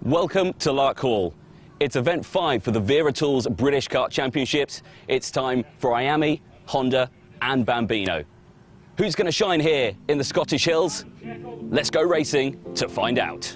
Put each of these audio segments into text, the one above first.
Welcome to Larkhall. It's event 5 for the Wera Tools British Kart Championships. It's time for IAME, Honda and Bambino. Who's going to shine here in the Scottish Hills? Let's go racing to find out.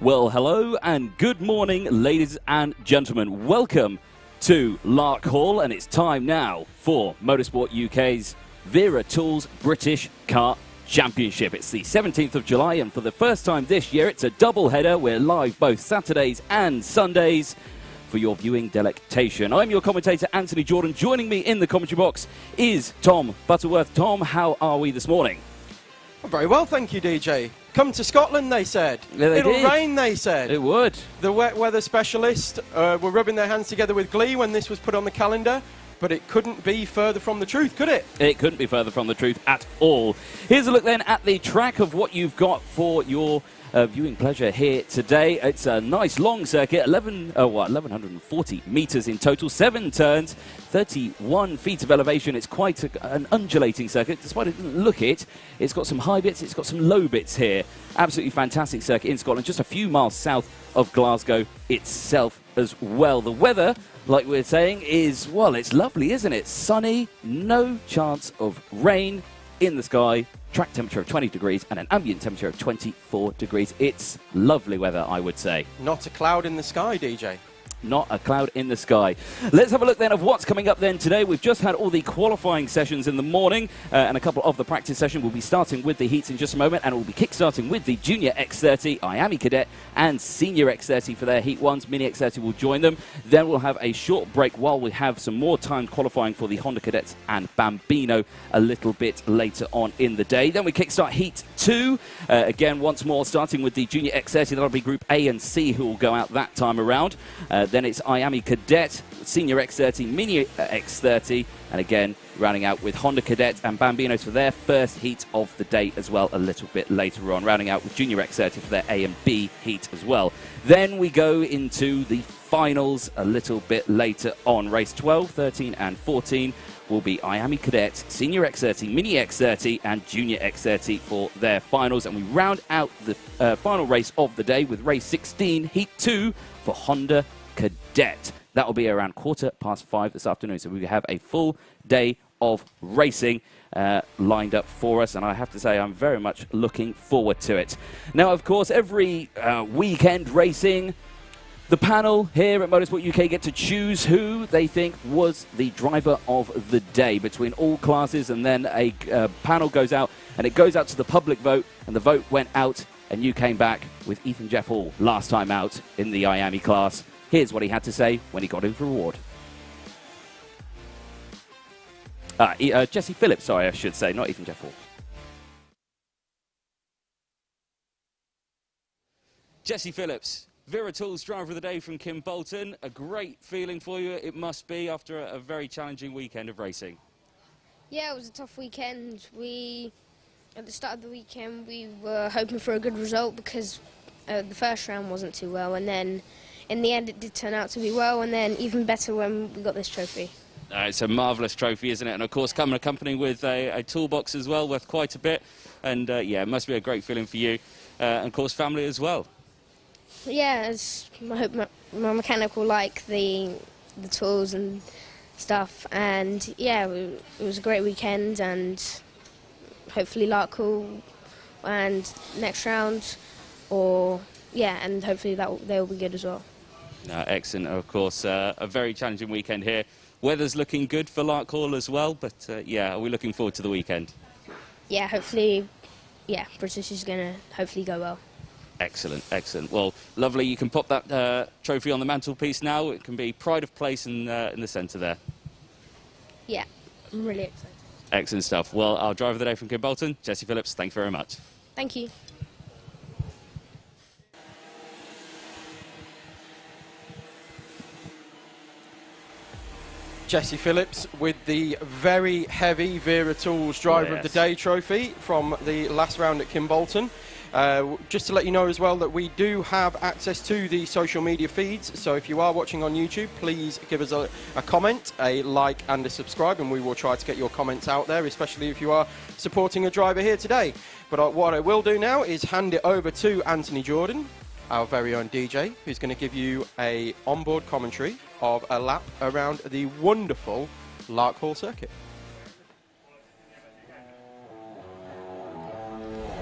Well, hello and good morning, ladies and gentlemen. Welcome to Larkhall, and it's time now for Motorsport UK's Wera Tools British Kart Championship. It's the 17th of July, and for the first time this year, it's a double header. We're live both Saturdays and Sundays for your viewing delectation. I'm your commentator, Anthony Jordan. Joining me in the commentary box is Tom Butterworth. Tom, how are we this morning? Very well, thank you, DJ. Come to Scotland, they said. Yeah, It'll rain, they said. It would. The wet weather specialists were rubbing their hands together with glee when this was put on the calendar, but it couldn't be further from the truth, could it? It couldn't be further from the truth at all. Here's a look then at the track of what you've got for your viewing pleasure here today. It's a nice long circuit, 1,140 metres in total, 7 turns, 31 feet of elevation. It's quite an undulating circuit, despite it doesn't look it. It's got some high bits, it's got some low bits here. Absolutely fantastic circuit in Scotland, just a few miles south of Glasgow itself as well. The weather, like we're saying, is, well, it's lovely, isn't it? Sunny, no chance of rain in the sky. Track temperature of 20 degrees and an ambient temperature of 24 degrees. It's lovely weather, I would say. Not a cloud in the sky, DJ. Not a cloud in the sky. Let's have a look then of what's coming up then today. We've just had all the qualifying sessions in the morning and a couple of the practice sessions. We'll be starting with the heats in just a moment, and we'll be kick-starting with the Junior X30, IAME Cadet and Senior X30 for their Heat 1s. Mini X30 will join them. Then we'll have a short break while we have some more time qualifying for the Honda Cadets and Bambino a little bit later on in the day. Then we kick-start Heat 2. Again, once more, starting with the Junior X30. That'll be Group A and C who will go out that time around. Then it's IAME Cadet, Senior X30, Mini X30, and again, rounding out with Honda Cadet and Bambino for their first heat of the day as well a little bit later on, rounding out with Junior X30 for their A and B heat as well. Then we go into the finals a little bit later on. Race 12, 13 and 14 will be IAME Cadet, Senior X30, Mini X30 and Junior X30 for their finals. And we round out the final race of the day with race 16, Heat 2 for Honda Cadet. That will be around 5:15 this afternoon. So we have a full day of racing lined up for us, and I have to say I'm very much looking forward to it. Now, of course, every weekend racing, the panel here at Motorsport UK get to choose who they think was the driver of the day between all classes, and then a panel goes out, and it goes out to the public vote, and the vote went out, and you came back with Ethan Jeff Hall last time out in the IAME class. Here's what he had to say when he got his reward. Jesse Phillips, sorry, I should say, not Ethan Jeff Hall. Jesse Phillips, Wera Tools driver of the day from Kim Bolton. A great feeling for you, it must be, after a very challenging weekend of racing. Yeah, it was a tough weekend. At the start of the weekend, we were hoping for a good result because the first round wasn't too well, and then in the end it did turn out to be well, and then even better when we got this trophy. It's a marvellous trophy, isn't it? And of course, coming accompanying with a toolbox as well, worth quite a bit. And yeah, it must be a great feeling for you, and of course, family as well. Yeah, I hope my mechanic will like the tools and stuff. And yeah, it was a great weekend, and hopefully Larkhall and next round, or yeah, and hopefully they'll be good as well. Excellent. Of course, a very challenging weekend here Weather's looking good for Larkhall as well, but yeah, are we looking forward to the weekend? Yeah, hopefully, yeah, British is going to hopefully go well. Excellent, excellent. Well, lovely. You can pop that trophy on the mantelpiece now. It can be pride of place in the centre there. Yeah, I'm really excited. Excellent stuff. Well, our driver of the day from Kimbolton, Jesse Phillips, thank you very much. Thank you. Jesse Phillips with the very heavy Wera Tools Driver of the Day trophy from the last round at Kimbolton. Just to let you know as well that we do have access to the social media feeds, so if you are watching on YouTube, please give us a comment, a like and a subscribe, and we will try to get your comments out there, especially if you are supporting a driver here today. But what I will do now is hand it over to Anthony Jordan, our very own DJ, who's going to give you a onboard commentary of a lap around the wonderful Larkhall circuit.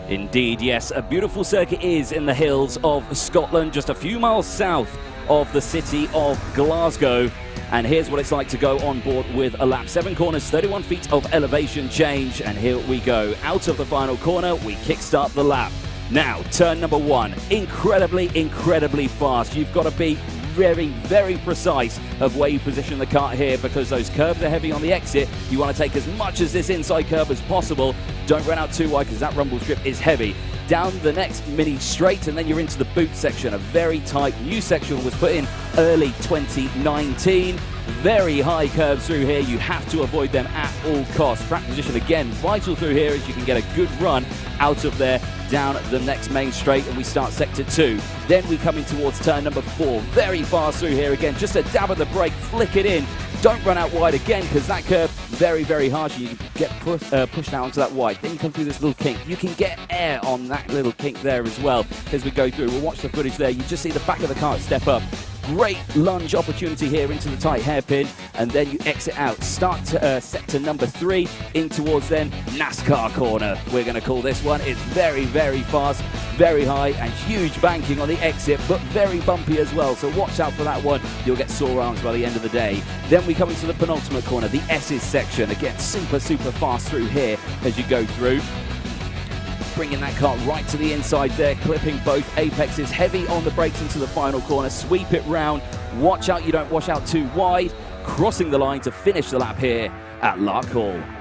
Indeed, yes, a beautiful circuit is in the hills of Scotland, just a few miles south of the city of Glasgow. And here's what it's like to go on board with a lap. 7 corners, 31 feet of elevation change, and here we go. Out of the final corner, we kickstart the lap. Now, turn number 1, incredibly fast. You've got to be very precise of where you position the kart here, because those curbs are heavy on the exit. You want to take as much as this inside curb as possible. Don't run out too wide because that rumble strip is heavy. Down the next mini straight, and then you're into the boot section. A very tight new section was put in early 2019. Very high curves through here. You have to avoid them at all costs. Track position again vital through here, as you can get a good run out of there down the next main straight, and we start sector 2. Then we come in towards turn number 4. Very fast through here again. Just a dab of the brake, flick it in. Don't run out wide again, because that curve very harsh. You get pushed out onto that wide. Then you come through this little kink. You can get air on that little kink there as well as we go through. We'll watch the footage there. You just see the back of the kart step up. Great lunge opportunity here into the tight hairpin, and then you exit out. Start sector number 3 in towards then NASCAR corner. We're going to call this one. It's very fast, very high, and huge banking on the exit, but very bumpy as well. So watch out for that one. You'll get sore arms by the end of the day. Then we come into the penultimate corner, the S's section. Again, super fast through here as you go through. Bringing that kart right to the inside there, clipping both apexes, heavy on the brakes into the final corner, sweep it round, watch out you don't wash out too wide, crossing the line to finish the lap here at Larkhall.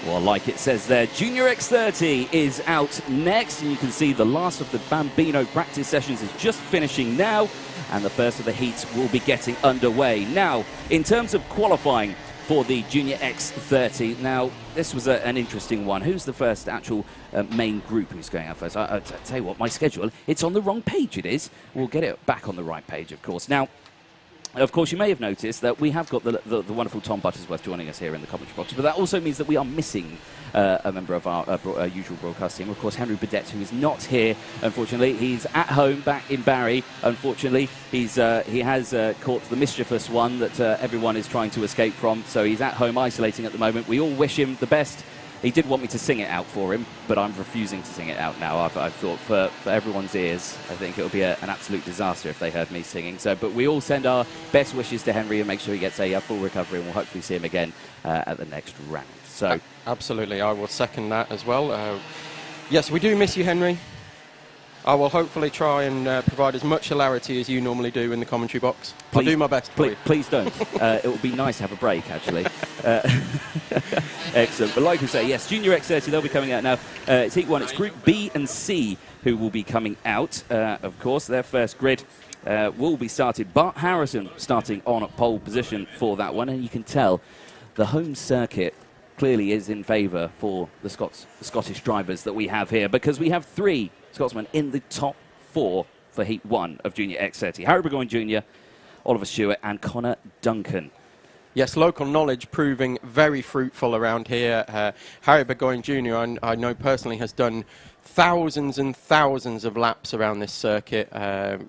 Well, like it says there, Junior X30 is out next, and you can see the last of the Bambino practice sessions is just finishing now, and the first of the heats will be getting underway. Now, in terms of qualifying for the Junior X30, now, this was an interesting one. Who's the first actual main group who's going out first? I'll tell you what, my schedule, it's on the wrong page, it is. We'll get it back on the right page, of course. Now, of course, you may have noticed that we have got the wonderful Tom Buttersworth joining us here in the commentary box, but that also means that we are missing a member of our usual broadcast team. Of course, Henry Beaudette, who is not here, unfortunately. He's at home back in Barry, unfortunately. He has caught the mischievous one that everyone is trying to escape from, so he's at home isolating at the moment. We all wish him the best. He did want me to sing it out for him, but I'm refusing to sing it out now. I thought for everyone's ears, I think it would be an absolute disaster if they heard me singing. So, but we all send our best wishes to Henry and make sure he gets a full recovery, and we'll hopefully see him again at the next round. So, absolutely, I will second that as well. Yes, we do miss you, Henry. I will hopefully try and provide as much hilarity as you normally do in the commentary box. I'll do my best. Please don't. It would be nice to have a break, actually. Excellent. But like we say, yes, Junior X30, they'll be coming out now. It's Heat 1. It's Group B and C who will be coming out. Of course, their first grid will be started. Bart Harrison starting on pole position for that one. And you can tell the home circuit clearly is in favour for the Scottish drivers that we have here, because we have 3 Scotsmen in the top 4 for Heat 1 of Junior X30. Harry Burgoyne Jr., Oliver Stewart and Connor Duncan. Yes, local knowledge proving very fruitful around here. Harry Burgoyne Jr., I know personally, has done thousands and thousands of laps around this circuit.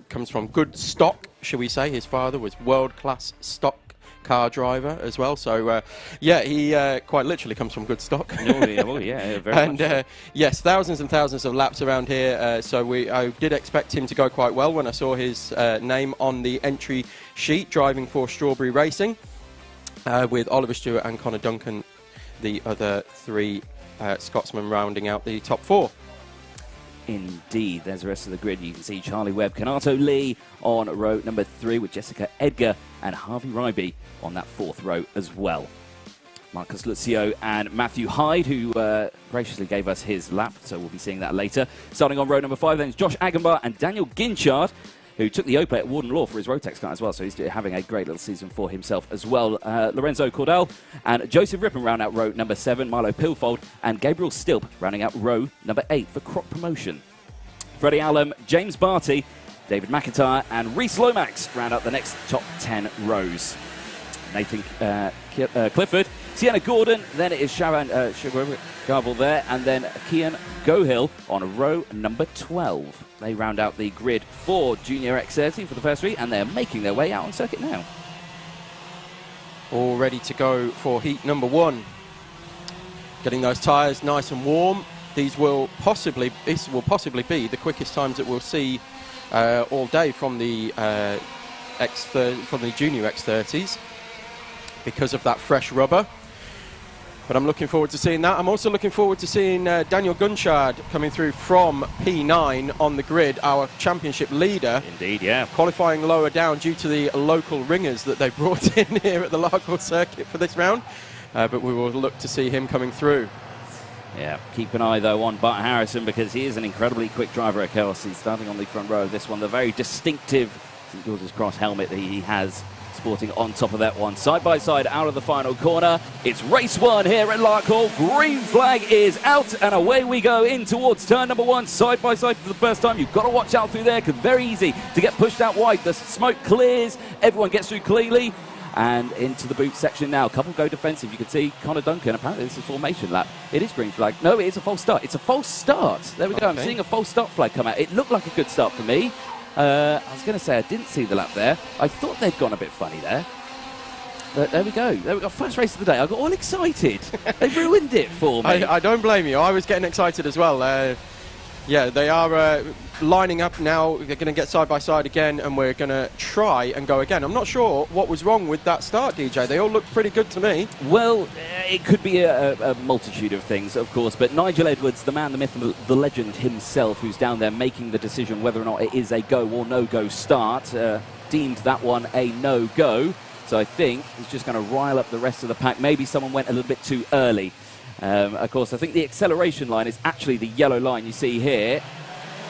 Comes from good stock, shall we say. His father was world-class stock car driver as well, so yeah, he quite literally comes from good stock. Yeah, very much. And yes, thousands and thousands of laps around here, so I did expect him to go quite well when I saw his name on the entry sheet, driving for Strawberry Racing, with Oliver Stewart and Connor Duncan, the other three Scotsmen, rounding out the top four. Indeed, there's the rest of the grid. You can see Charlie Webb, Kanato Lee on row number 3 with Jessica Edgar and Harvey Ryby on that 4th row as well. Marcus Lucio and Matthew Hyde, who graciously gave us his lap, so we'll be seeing that later. Starting on row number 5, then, is Josh Agenbar and Daniel Ginchard, who took the Opel at Warden Law for his Rotex car as well, so he's having a great little season for himself as well. Lorenzo Cordell and Joseph Rippon round out row number 7, Milo Pilfold and Gabriel Stilp rounding out row number 8 for Crop Promotion. Freddie Allen, James Barty, David McIntyre and Reese Lomax round out the next top 10 rows. Nathan Clifford, Sienna Gordon, then it is Sharon Garble there, and then Kian Gohill on row number 12. They round out the grid for Junior X30 for the first 3, and they're making their way out on circuit now. All ready to go for heat number 1. Getting those tyres nice and warm. This will possibly be the quickest times that we'll see all day from the Junior X30s, because of that fresh rubber. But I'm looking forward to seeing that. I'm also looking forward to seeing Daniel Gunchard coming through from P9 on the grid, our championship leader. Indeed, yeah. Qualifying lower down due to the local ringers that they brought in here at the Larkhall circuit for this round. But we will look to see him coming through. Yeah, keep an eye, though, on Bart Harrison, because he is an incredibly quick driver at Chaos. He's starting on the front row of this one. The very distinctive St. George's Cross helmet that he has sporting on top of that one. Side by side out of the final corner. It's race 1 here at Larkhall. Green flag is out, and away we go in towards turn number 1. Side by side for the first time. You've got to watch out through there, because very easy to get pushed out wide. The smoke clears. Everyone gets through cleanly. And into the boot section now. Couple go defensive. You can see Connor Duncan. Apparently this is a formation lap. It is green flag. No, it is a false start. It's a false start. There we go. I'm seeing a false start flag come out. It looked like a good start for me. I was going to say I didn't see the lap there. I thought they'd gone a bit funny there. But there we go. There we go. First race of the day. I got all excited. They ruined it for me. I don't blame you. I was getting excited as well. Yeah, they are lining up now. They're going to get side by side again, and we're going to try and go again. I'm not sure what was wrong with that start, DJ. They all looked pretty good to me. Well, it could be a multitude of things, of course, but Nigel Edwards, the man, the myth, the legend himself, who's down there making the decision whether or not it is a go or no-go start, deemed that one a no-go. So I think he's just going to rile up the rest of the pack. Maybe someone went a little bit too early. Of course, I think the acceleration line is actually the yellow line you see here.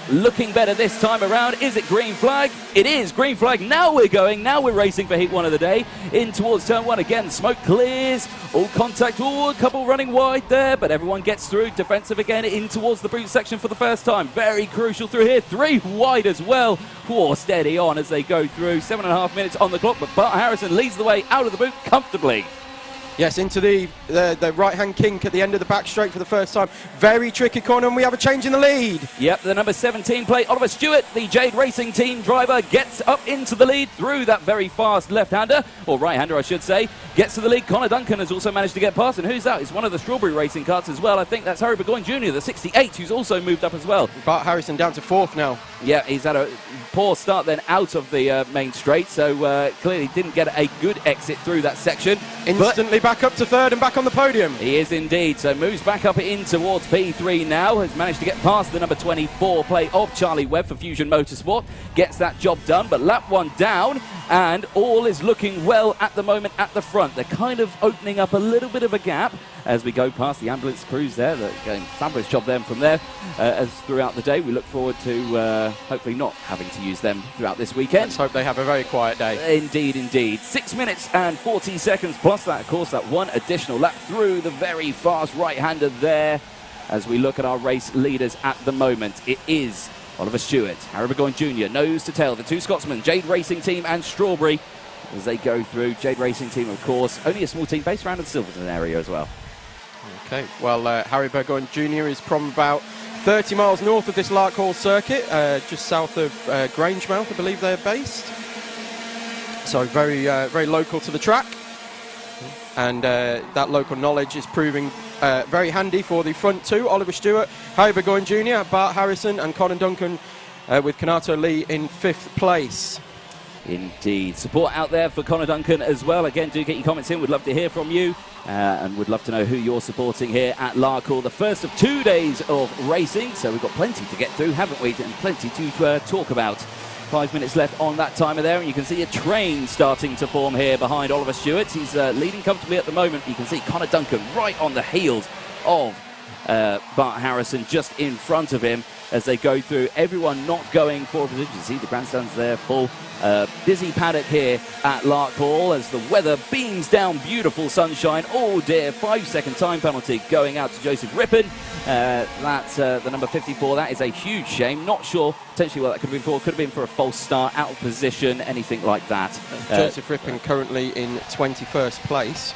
Looking better this time around. Is it green flag? It is green flag. Now we're going. Now we're racing for heat 1 of the day. In towards turn 1 again. Smoke clears. All contact. Oh, a couple running wide there, but everyone gets through. Defensive again in towards the boot section for the first time. Very crucial through here. 3 wide as well. Oh, steady on as they go through. 7.5 minutes on the clock, but Bart Harrison leads the way out of the boot comfortably. Yes, into the right-hand kink at the end of the back straight for the first time. Very tricky corner, and we have a change in the lead. Yep, the number 17 plate, Oliver Stewart, the Jade Racing Team driver, gets up into the lead through that very fast left-hander, or right-hander, I should say. Gets to the lead. Connor Duncan has also managed to get past, and who's that? It's one of the Strawberry Racing carts as well. I think that's Harry Burgoyne Jr., the 68, who's also moved up as well. Bart Harrison down to 4th now. Yeah, he's had a poor start then out of the main straight, so clearly didn't get a good exit through that section. Instantly back up to 3rd and back on the podium. He is indeed, so moves back up in towards P3 now, has managed to get past the number 24 plate of Charlie Webb for Fusion Motorsport, gets that job done, but lap 1 down, and all is looking well at the moment at the front. They're kind of opening up a little bit of a gap as we go past the ambulance crews there. They're going fabulous job then from there as throughout the day. We look forward to hopefully not having to use them throughout this weekend. Let's hope they have a very quiet day. Indeed, indeed. 6 minutes and 40 seconds plus that, of course, that one additional lap through the very fast right-hander there as we look at our race leaders at the moment. It is Oliver Stewart, Harry Burgoyne Jr., nose to tail, the 2 Scotsmen, Jade Racing Team and Strawberry. as they go through. Jade Racing Team, of course, only a small team based around the Silverton area as well. Okay, well, Harry Burgoyne Jr. is from about 30 miles north of this Larkhall circuit, just south of Grangemouth, I believe they're based. So very, very local to the track. And that local knowledge is proving very handy for the front two. Oliver Stewart, Harry Burgoyne Jr., Bart Harrison and Colin Duncan with Kanato Lee in 5th place. Indeed. Support out there for Connor Duncan as well. Again, do get your comments in. We'd love to hear from you. And would love to know who you're supporting here at Larkhall. The first of 2 days of racing. So we've got plenty to get through, haven't we? And plenty to talk about. 5 minutes left on that timer there. And you can see a train starting to form here behind Oliver Stewart. He's leading comfortably at the moment. You can see Connor Duncan right on the heels of Bart Harrison just in front of him as they go through. Everyone not going for a position. You see the grandstands there full. Busy paddock here at Larkhall as the weather beams down. Beautiful sunshine. Oh dear, 5-second time penalty going out to Joseph Rippon. That's the number 54. That is a huge shame. Not sure potentially what that could have been for. Could have been for a false start, out of position, anything like that. Joseph Rippon currently in 21st place.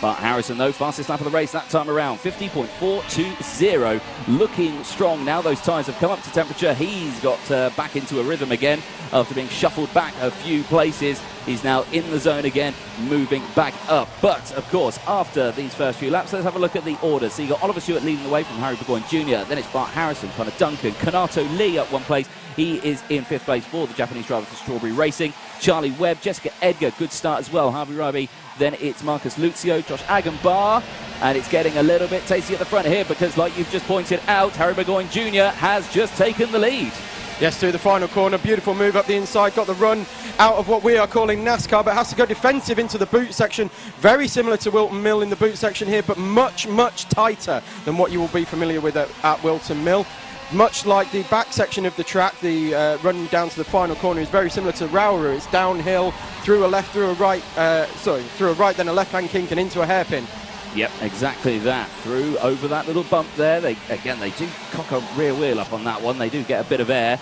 Bart Harrison, though, fastest lap of the race that time around, 50.420, looking strong. Now those tyres have come up to temperature. He's got back into a rhythm again after being shuffled back a few places. He's now in the zone again, moving back up. But, of course, after these first few laps, let's have a look at the order. So you've got Oliver Stewart leading the way from Harry Burgoyne Jr., then it's Bart Harrison, Connor Duncan, Kanato Lee up one place. He is in 5th place for the Japanese driver for Strawberry Racing. Charlie Webb, Jessica Edgar, good start as well. Harvey Rabi. Then it's Marcus Lucio, Josh Agambar, and it's getting a little bit tasty at the front here because, like you've just pointed out, Harry Burgoyne Jr. has just taken the lead. Yes, through the final corner, beautiful move up the inside, got the run out of what we are calling NASCAR, but has to go defensive into the boot section. Very similar to Wilton Mill in the boot section here, but much, much tighter than what you will be familiar with at Wilton Mill. Much like the back section of the track, the run down to the final corner is very similar to Rowra. It's downhill, through a left, through a right, through a right, then a left-hand kink and into a hairpin. Yep, exactly that. Through over that little bump there. They do cock a rear wheel up on that one. They do get a bit of air,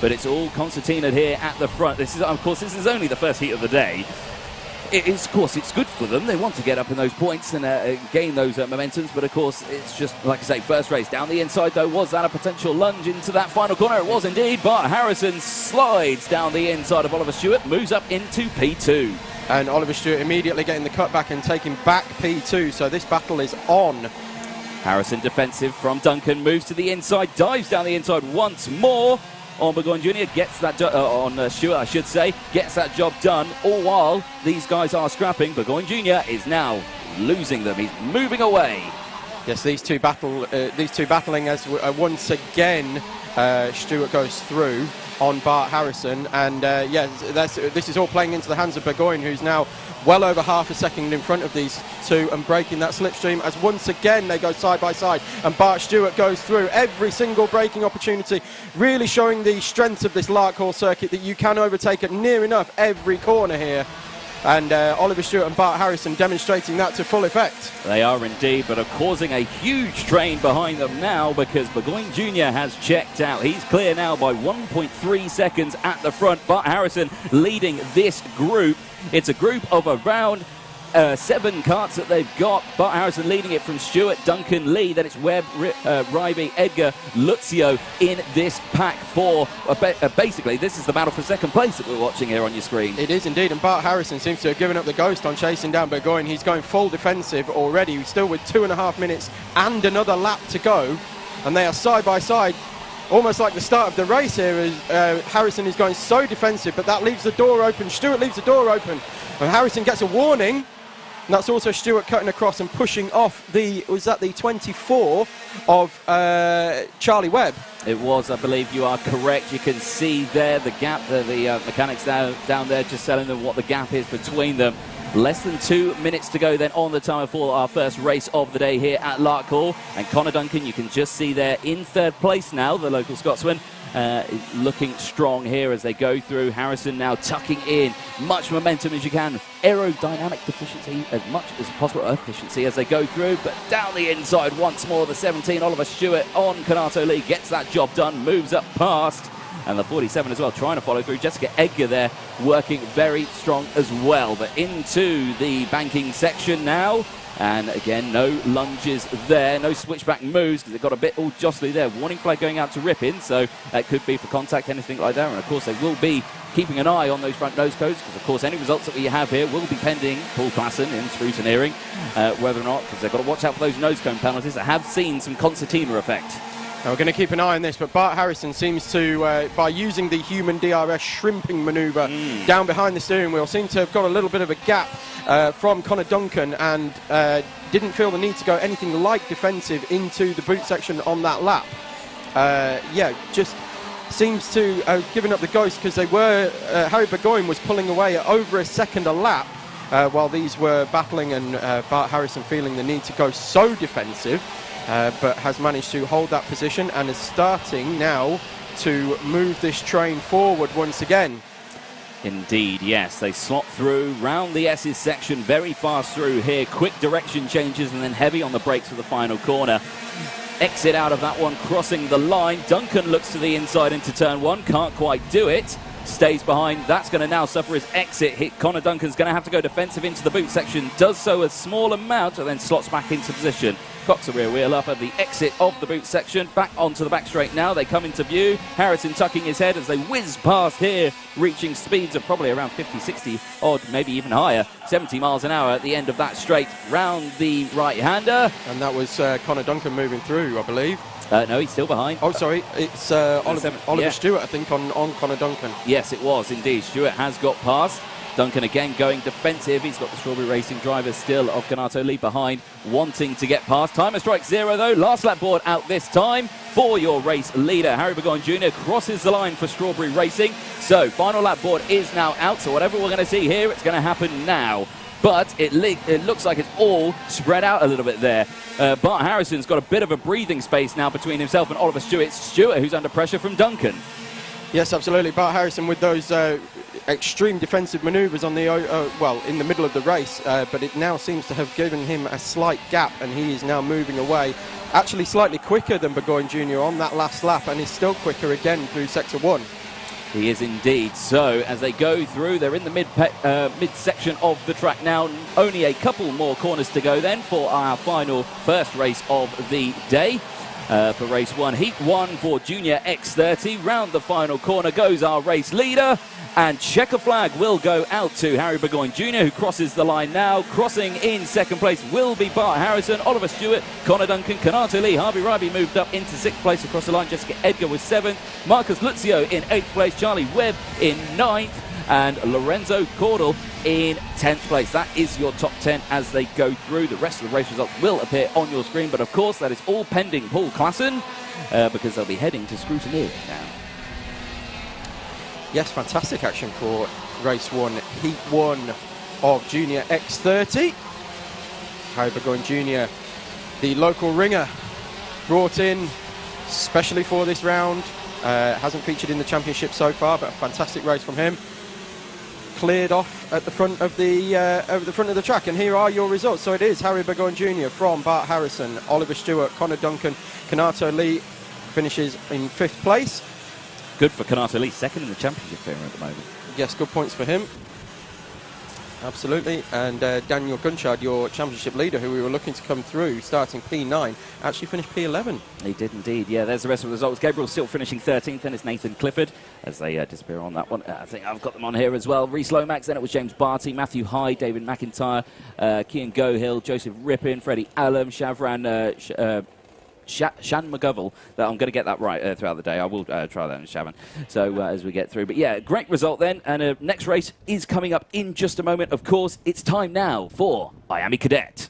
but it's all concertinaed here at the front. This is, of course, this is only the first heat of the day. It is, of course, it's good for them. They want to get up in those points and gain those momentums. But, of course, it's just, like I say, first race. Down the inside, though, was that a potential lunge into that final corner? It was indeed. Bart Harrison slides down the inside of Oliver Stewart, moves up into P2. And Oliver Stewart immediately getting the cutback and taking back P2. So this battle is on. Harrison defensive from Duncan, moves to the inside, dives down the inside once more. On Burgoyne Jr. gets that on Stewart, I should say, gets that job done. All while these guys are scrapping, Burgoyne Jr. is now losing them. He's moving away. Yes, these two battling as once again Stewart goes through on Bart Harrison, and this is all playing into the hands of Burgoyne, who's now well over half a second in front of these two and breaking that slipstream as once again they go side by side and Bart Stewart goes through every single braking opportunity, really showing the strength of this Larkhall circuit that you can overtake at near enough every corner here. And Oliver Stewart and Bart Harrison demonstrating that to full effect. They are indeed, but are causing a huge train behind them now because Burgoyne Jr. has checked out. He's clear now by 1.3 seconds at the front. Bart Harrison leading this group. It's a group of around 7 karts that they've got. Bart Harrison leading it from Stewart, Duncan, Lee. Then it's Webb, Rybey, Edgar, Lucio in this pack 4. Basically, this is the battle for second place that we're watching here on your screen. It is indeed, and Bart Harrison seems to have given up the ghost on chasing down Burgoyne. He's going full defensive already, still with 2.5 minutes and another lap to go. And they are side by side, almost like the start of the race here. As Harrison is going so defensive, but that leaves the door open. Stewart leaves the door open, and Harrison gets a warning. And that's also Stewart cutting across and pushing off the 24 of Charlie Webb. It was, I believe you are correct. You can see there the gap, the mechanics down there just telling them what the gap is between them. Less than 2 minutes to go then on the timer for our first race of the day here at Larkhall. And Connor Duncan, you can just see there in 3rd place now, the local Scotsman. Looking strong here as they go through. Harrison now tucking in much momentum as you can. Aerodynamic deficiency as much as possible, efficiency as they go through, but down the inside once more. The 17 Oliver Stewart on Kanato Lee gets that job done, moves up past and the 47 as well, trying to follow through. Jessica Edgar there working very strong as well. But into the banking section now. And again, no lunges there, no switchback moves because they've got a bit all jostly there. Warning flag going out to Ripon, so that could be for contact, anything like that. And of course, they will be keeping an eye on those front nose codes because, of course, any results that we have here will be pending Paul Klassen in scrutineering, whether or not, because they've got to watch out for those nose cone penalties that have seen some concertina effect. Now we're going to keep an eye on this, but Bart Harrison seems to, by using the human DRS shrimping manoeuvre down behind the steering wheel, seem to have got a little bit of a gap from Connor Duncan and didn't feel the need to go anything like defensive into the boot section on that lap. Yeah, just seems to have given up the ghost because they were, Harry Burgoyne was pulling away at over a second a lap while these were battling, and Bart Harrison feeling the need to go so defensive. But has managed to hold that position and is starting now to move this train forward once again. Indeed, yes. They slot through, round the S's section, very fast through here. Quick direction changes and then heavy on the brakes for the final corner. Exit out of that one, crossing the line. Duncan looks to the inside into turn one, can't quite do it. Stays behind. That's going to now suffer his exit hit. Connor Duncan's going to have to go defensive into the boot section. Does so a small amount and then slots back into position. Cocks a rear wheel up at the exit of the boot section. Back onto the back straight now. They come into view. Harrison tucking his head as they whiz past here, reaching speeds of probably around 50, 60 odd, maybe even higher. 70 miles an hour at the end of that straight. Round the right-hander. And that was Connor Duncan moving through, I believe. No, he's still behind. Oh, sorry. It's Oliver Stewart, I think, on Connor Duncan. Yes, it was indeed. Stewart has got past. Duncan again going defensive. He's got the Strawberry Racing driver still of Ganato Lee behind, wanting to get past. Timer strike 0 though. Last lap board out this time for your race leader. Harry Burgoyne Jr. crosses the line for Strawberry Racing. So final lap board is now out. So whatever we're going to see here, it's going to happen now. But it looks like it's all spread out a little bit there. Bart Harrison's got a bit of a breathing space now between himself and Oliver Stewart. Stewart, who's under pressure from Duncan. Yes, absolutely. Bart Harrison with those extreme defensive manoeuvres on the well, in the middle of the race, but it now seems to have given him a slight gap, and he is now moving away, actually slightly quicker than Burgoyne Jr. on that last lap, and is still quicker again through sector 1. He is indeed. So as they go through, they're in the mid section of the track now. Only a couple more corners to go then for our final first race of the day. For race 1, heat 1 for Junior X30. Round the final corner goes our race leader, and checker flag will go out to Harry Burgoyne Jr., who crosses the line now. Crossing in second place will be Bart Harrison, Oliver Stewart, Connor Duncan, Kanato Lee. Harvey Ryby moved up into 6th place across the line. Jessica Edgar was 7th. Marcus Luzio in 8th place. Charlie Webb in 9th. And Lorenzo Cordell in 10th place. That is your top 10 as they go through. The rest of the race results will appear on your screen, but of course that is all pending Paul Klassen because they'll be heading to scrutineer now. Yes, fantastic action for race 1, heat 1 of Junior X30. Harry Burgoyne Jr., the local ringer, brought in specially for this round. Hasn't featured in the championship so far, but a fantastic race from him. Cleared off at the front of the track, and here are your results. So it is Harry Burgoyne Jr. from Bart Harrison, Oliver Stewart, Connor Duncan, Kanato Lee finishes in 5th place. Good for Kanato Lee, 2nd in the championship here at the moment. Yes, good points for him. Absolutely. And Daniel Gunchard, your championship leader, who we were looking to come through, starting P9, actually finished P11. He did indeed, yeah. There's the rest of the results. Gabriel still finishing 13th, then it's Nathan Clifford as they disappear on that one. I think I've got them on here as well. Reece Lomax, then it was James Barty, Matthew Hyde, David McIntyre, Cian Gohill, Joseph Rippin, Freddie Allen, Shavran Shan McGovell. I'm going to get that right throughout the day. I will try that in Shavan. So as we get through. But yeah, great result then. And next race is coming up in just a moment. Of course, it's time now for IAME Cadet.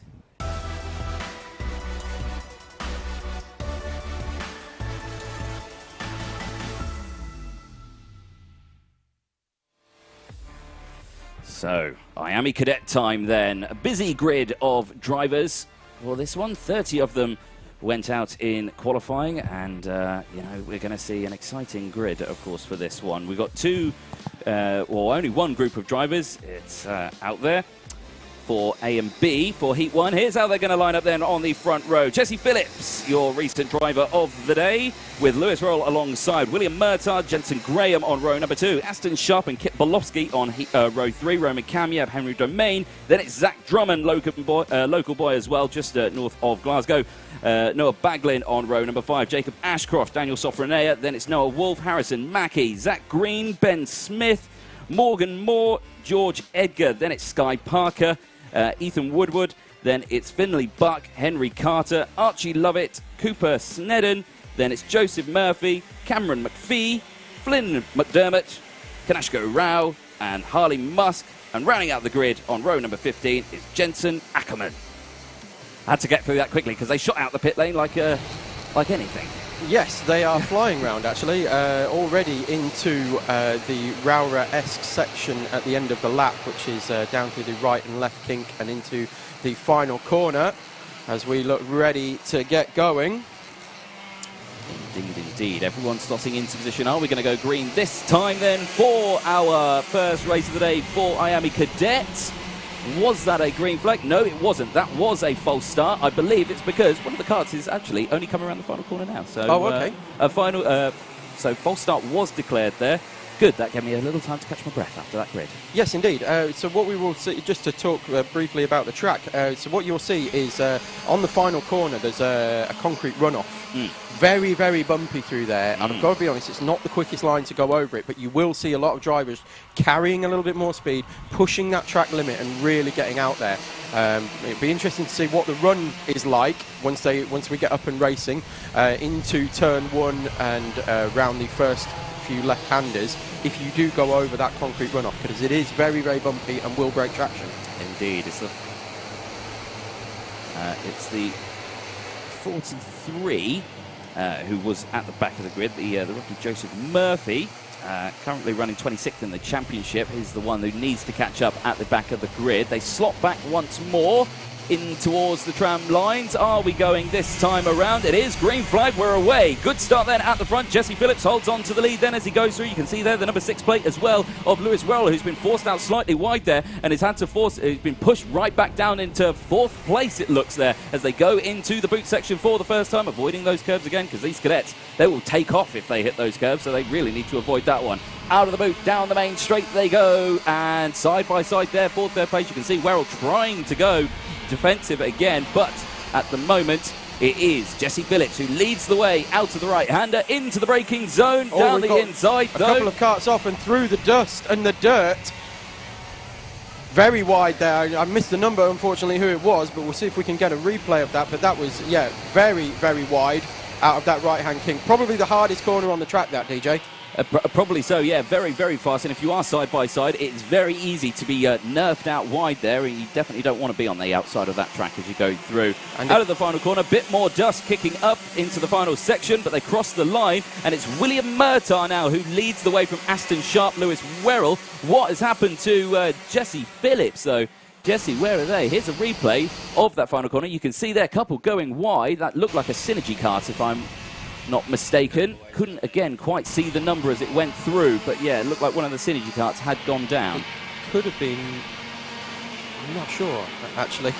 So, IAME Cadet time then. A busy grid of drivers. Well, this one, 30 of them went out in qualifying, and you know, we're going to see an exciting grid, of course, for this one. We've got only one group of drivers. It's out there. for A and B for Heat 1. Here's how they're going to line up then on the front row. Jesse Phillips, your recent driver of the day, with Lewis Roll alongside William Murtagh, Jensen Graham on row number 2, Aston Sharp and Kit Bolofsky on row 3, Roman Kamyab, Henry Domain. Then it's Zach Drummond, local boy as well, just north of Glasgow. Noah Baglin on row number 5, Jacob Ashcroft, Daniel Sofranea. Then it's Noah Wolf, Harrison Mackey, Zach Green, Ben Smith, Morgan Moore, George Edgar. Then it's Sky Parker, Ethan Woodward. Then it's Finley Buck, Henry Carter, Archie Lovett, Cooper Snedden. Then it's Joseph Murphy, Cameron McPhee, Flynn McDermott, Kanashko Rao, and Harley Musk. And rounding out the grid on row number 15 is Jensen Ackerman. I had to get through that quickly because they shot out the pit lane like anything. Yes, they are flying round actually, already into the Rowra-esque section at the end of the lap, which is down through the right and left kink and into the final corner as we look ready to get going. Indeed, indeed. Everyone's slotting into position. Are we going to go green this time then for our first race of the day for IAME Cadet? Was that a green flag? No, it wasn't. That was a false start. I believe it's because one of the carts is actually only coming around the final corner now. So, okay. So false start was declared there. Good, that gave me a little time to catch my breath after that grid. Yes, indeed. So what we will see, just to talk briefly about the track, so what you'll see is on the final corner there's a concrete runoff. Very, very bumpy through there. And I've got to be honest, it's not the quickest line to go over it, but you will see a lot of drivers carrying a little bit more speed, pushing that track limit and really getting out there. It'll be interesting to see what the run is like once we get up and racing into turn 1 and round the first few left-handers, if you do go over that concrete runoff, because it is very, very bumpy and will break traction. Indeed. It's the 43 who was at the back of the grid, the rookie Joseph Murphy, currently running 26th in the championship. He's the one who needs to catch up at the back of the grid. They slot back once more in towards the tram lines. Are we going this time around? It is green flag, we're away. Good start then at the front. Jesse Phillips holds on to the lead then as he goes through. You can see there the number 6 plate as well of Lewis Roll, who's been forced out slightly wide there and he's been pushed right back down into 4th place, it looks there, as they go into the boot section for the first time, avoiding those curbs again, because these cadets, they will take off if they hit those curbs, so they really need to avoid that one. Out of the boot, down the main straight they go, and side by side there for 3rd place. You can see Werrell trying to go defensive again, but at the moment it is Jesse Phillips who leads the way out of the right-hander into the braking zone, down the inside though. A couple of carts off and through the dust and the dirt. Very wide there. I missed the number, unfortunately, who it was, but we'll see if we can get a replay of that. But that was, yeah, very, very wide out of that right-hand kink. Probably the hardest corner on the track, that, DJ. Probably so, yeah. Very, very fast. And if you are side by side, it's very easy to be nerfed out wide there. And you definitely don't want to be on the outside of that track as you go through. And out of the final corner, a bit more dust kicking up into the final section, but they cross the line. And it's William Murtagh now who leads the way from Aston Sharp, Lewis Werrell. What has happened to Jesse Phillips, though? Jesse, where are they? Here's a replay of that final corner. You can see their couple going wide. That looked like a Synergy kart, if I'm not mistaken. Couldn't, again, quite see the number as it went through, but yeah, it looked like one of the Synergy karts had gone down. It could have been, I'm not sure, actually.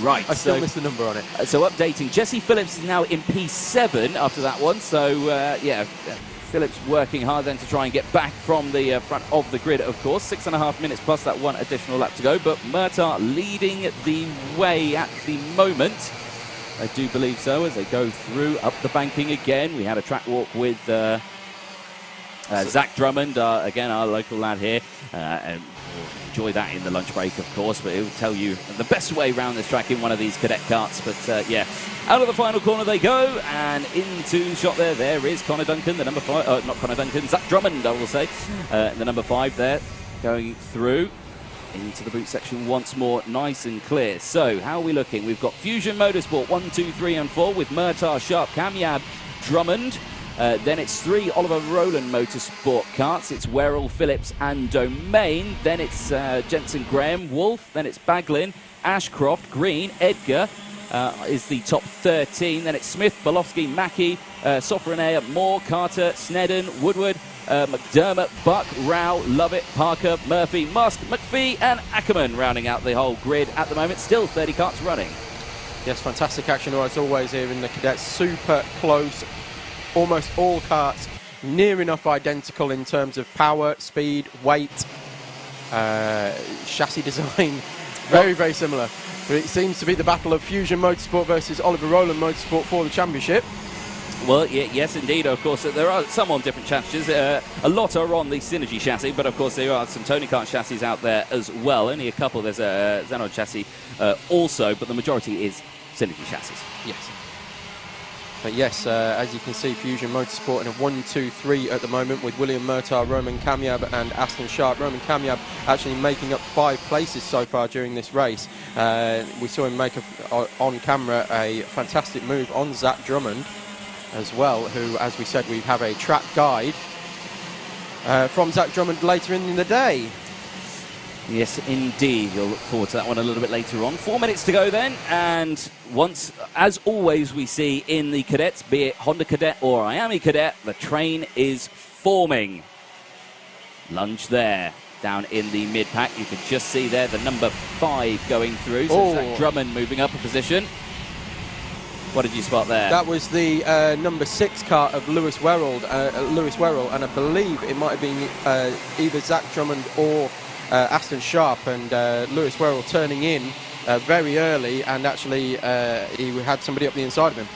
Right. I still missed the number on it. So updating, Jesse Phillips is now in P7 after that one, so yeah, Phillips working hard then to try and get back from the front of the grid, of course. 6.5 minutes plus that one additional lap to go, but Murtagh leading the way at the moment. I do believe so, as they go through up the banking again. We had a track walk with Zach Drummond, again, our local lad here. And we'll enjoy that in the lunch break, of course, but he'll tell you the best way around this track in one of these cadet karts. But yeah, out of the final corner they go, and into shot there. There is Connor Duncan, the number 5, not Connor Duncan, Zach Drummond, I will say, the number 5 there, going through into the boot section once more, nice and clear. So, how are we looking? We've got Fusion Motorsport 1, 2, 3 and 4 with Murtagh, Sharp, Kamyab, Drummond. Then it's 3 Oliver Rowland Motorsport karts. It's Werrell, Phillips and Domain. Then it's Jensen Graham, Wolf. Then it's Baglin, Ashcroft, Green, Edgar is the top 13. Then it's Smith, Bolofsky, Mackey, Sofranea, Moore, Carter, Snedden, Woodward, McDermott, Buck, Rao, Lovett, Parker, Murphy, Musk, McPhee and Ackerman rounding out the whole grid at the moment. Still 30 karts running. Yes, fantastic action as always here in the cadets. Super close. Almost all karts near enough identical in terms of power, speed, weight, chassis design. Very, very similar. But it seems to be the battle of Fusion Motorsport versus Oliver Rowland Motorsport for the championship. Well, yes, indeed. Of course, there are some on different chassis. A lot are on the Synergy chassis, but of course there are some Tony Kart chassis out there as well. Only a couple. There's a Xenon chassis also, but the majority is Synergy chassis. Yes. But yes, as you can see, Fusion Motorsport in a 1-2-3 at the moment with William Murtaugh, Roman Kamiab and Aston Sharp. Roman Kamiab actually making up 5 places so far during this race. We saw him make, on camera, a fantastic move on Zach Drummond as well, who, as we said, we have a track guide from Zach Drummond later in the day. Yes, indeed. You'll look forward to that one a little bit later on. 4 minutes to go then, and once, as always, we see in the cadets, be it Honda Cadet or IAME Cadet, the train is forming. Lunge there, down in the mid-pack. You can just see there the number 5 going through. So Zach Drummond moving up a position. What did you spot there? That was the number 6 kart of Lewis Werrell, and I believe it might have been either Zach Drummond or Aston Sharp, and Lewis Werrell turning in very early, and actually he had somebody up the inside of him.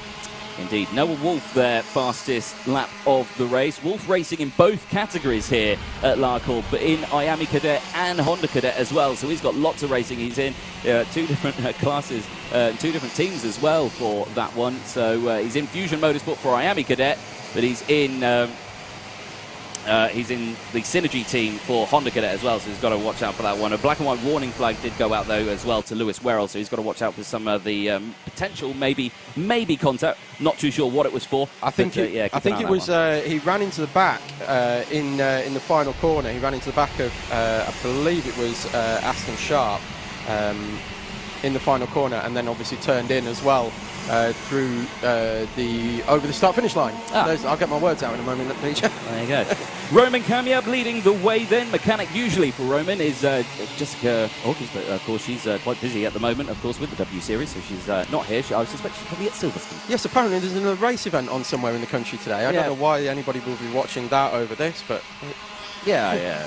Indeed. Noah Wolf there, fastest lap of the race. Wolf racing in both categories here at Larkhall, but in IAME Cadet and Honda Cadet as well. So he's got lots of racing. He's in 2 different classes, 2 different teams as well for that one. So he's in Fusion Motorsport for IAME Cadet, but he's in the Synergy team for Honda Cadet as well, so he's got to watch out for that one. A black and white warning flag did go out, though, as well to Lewis Werrell, so he's got to watch out for some of the potential maybe contact. Not too sure what it was for. I think it was he ran into the back in the final corner. He ran into the back of I believe it was Aston Sharp in the final corner, and then obviously turned in as well through over the start-finish line. I'll get my words out in a moment, Peter. There you go. Roman Kamiab leading the way then. Mechanic usually for Roman is Jessica August, but of course she's quite busy at the moment, of course, with the W Series, so she's not here. I suspect she's probably at Silverstone. Yes, apparently there's another race event on somewhere in the country today. I don't know why anybody will be watching that over this, but... Yeah.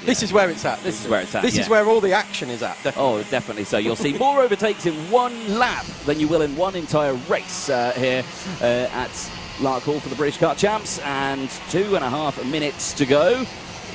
This is where it's at. This is where it's at. This is where all the action is at. Definitely. Oh, definitely. So you'll see more overtakes in 1 lap than you will in one entire race here at Larkhall for the British Kart Champs, and 2.5 minutes to go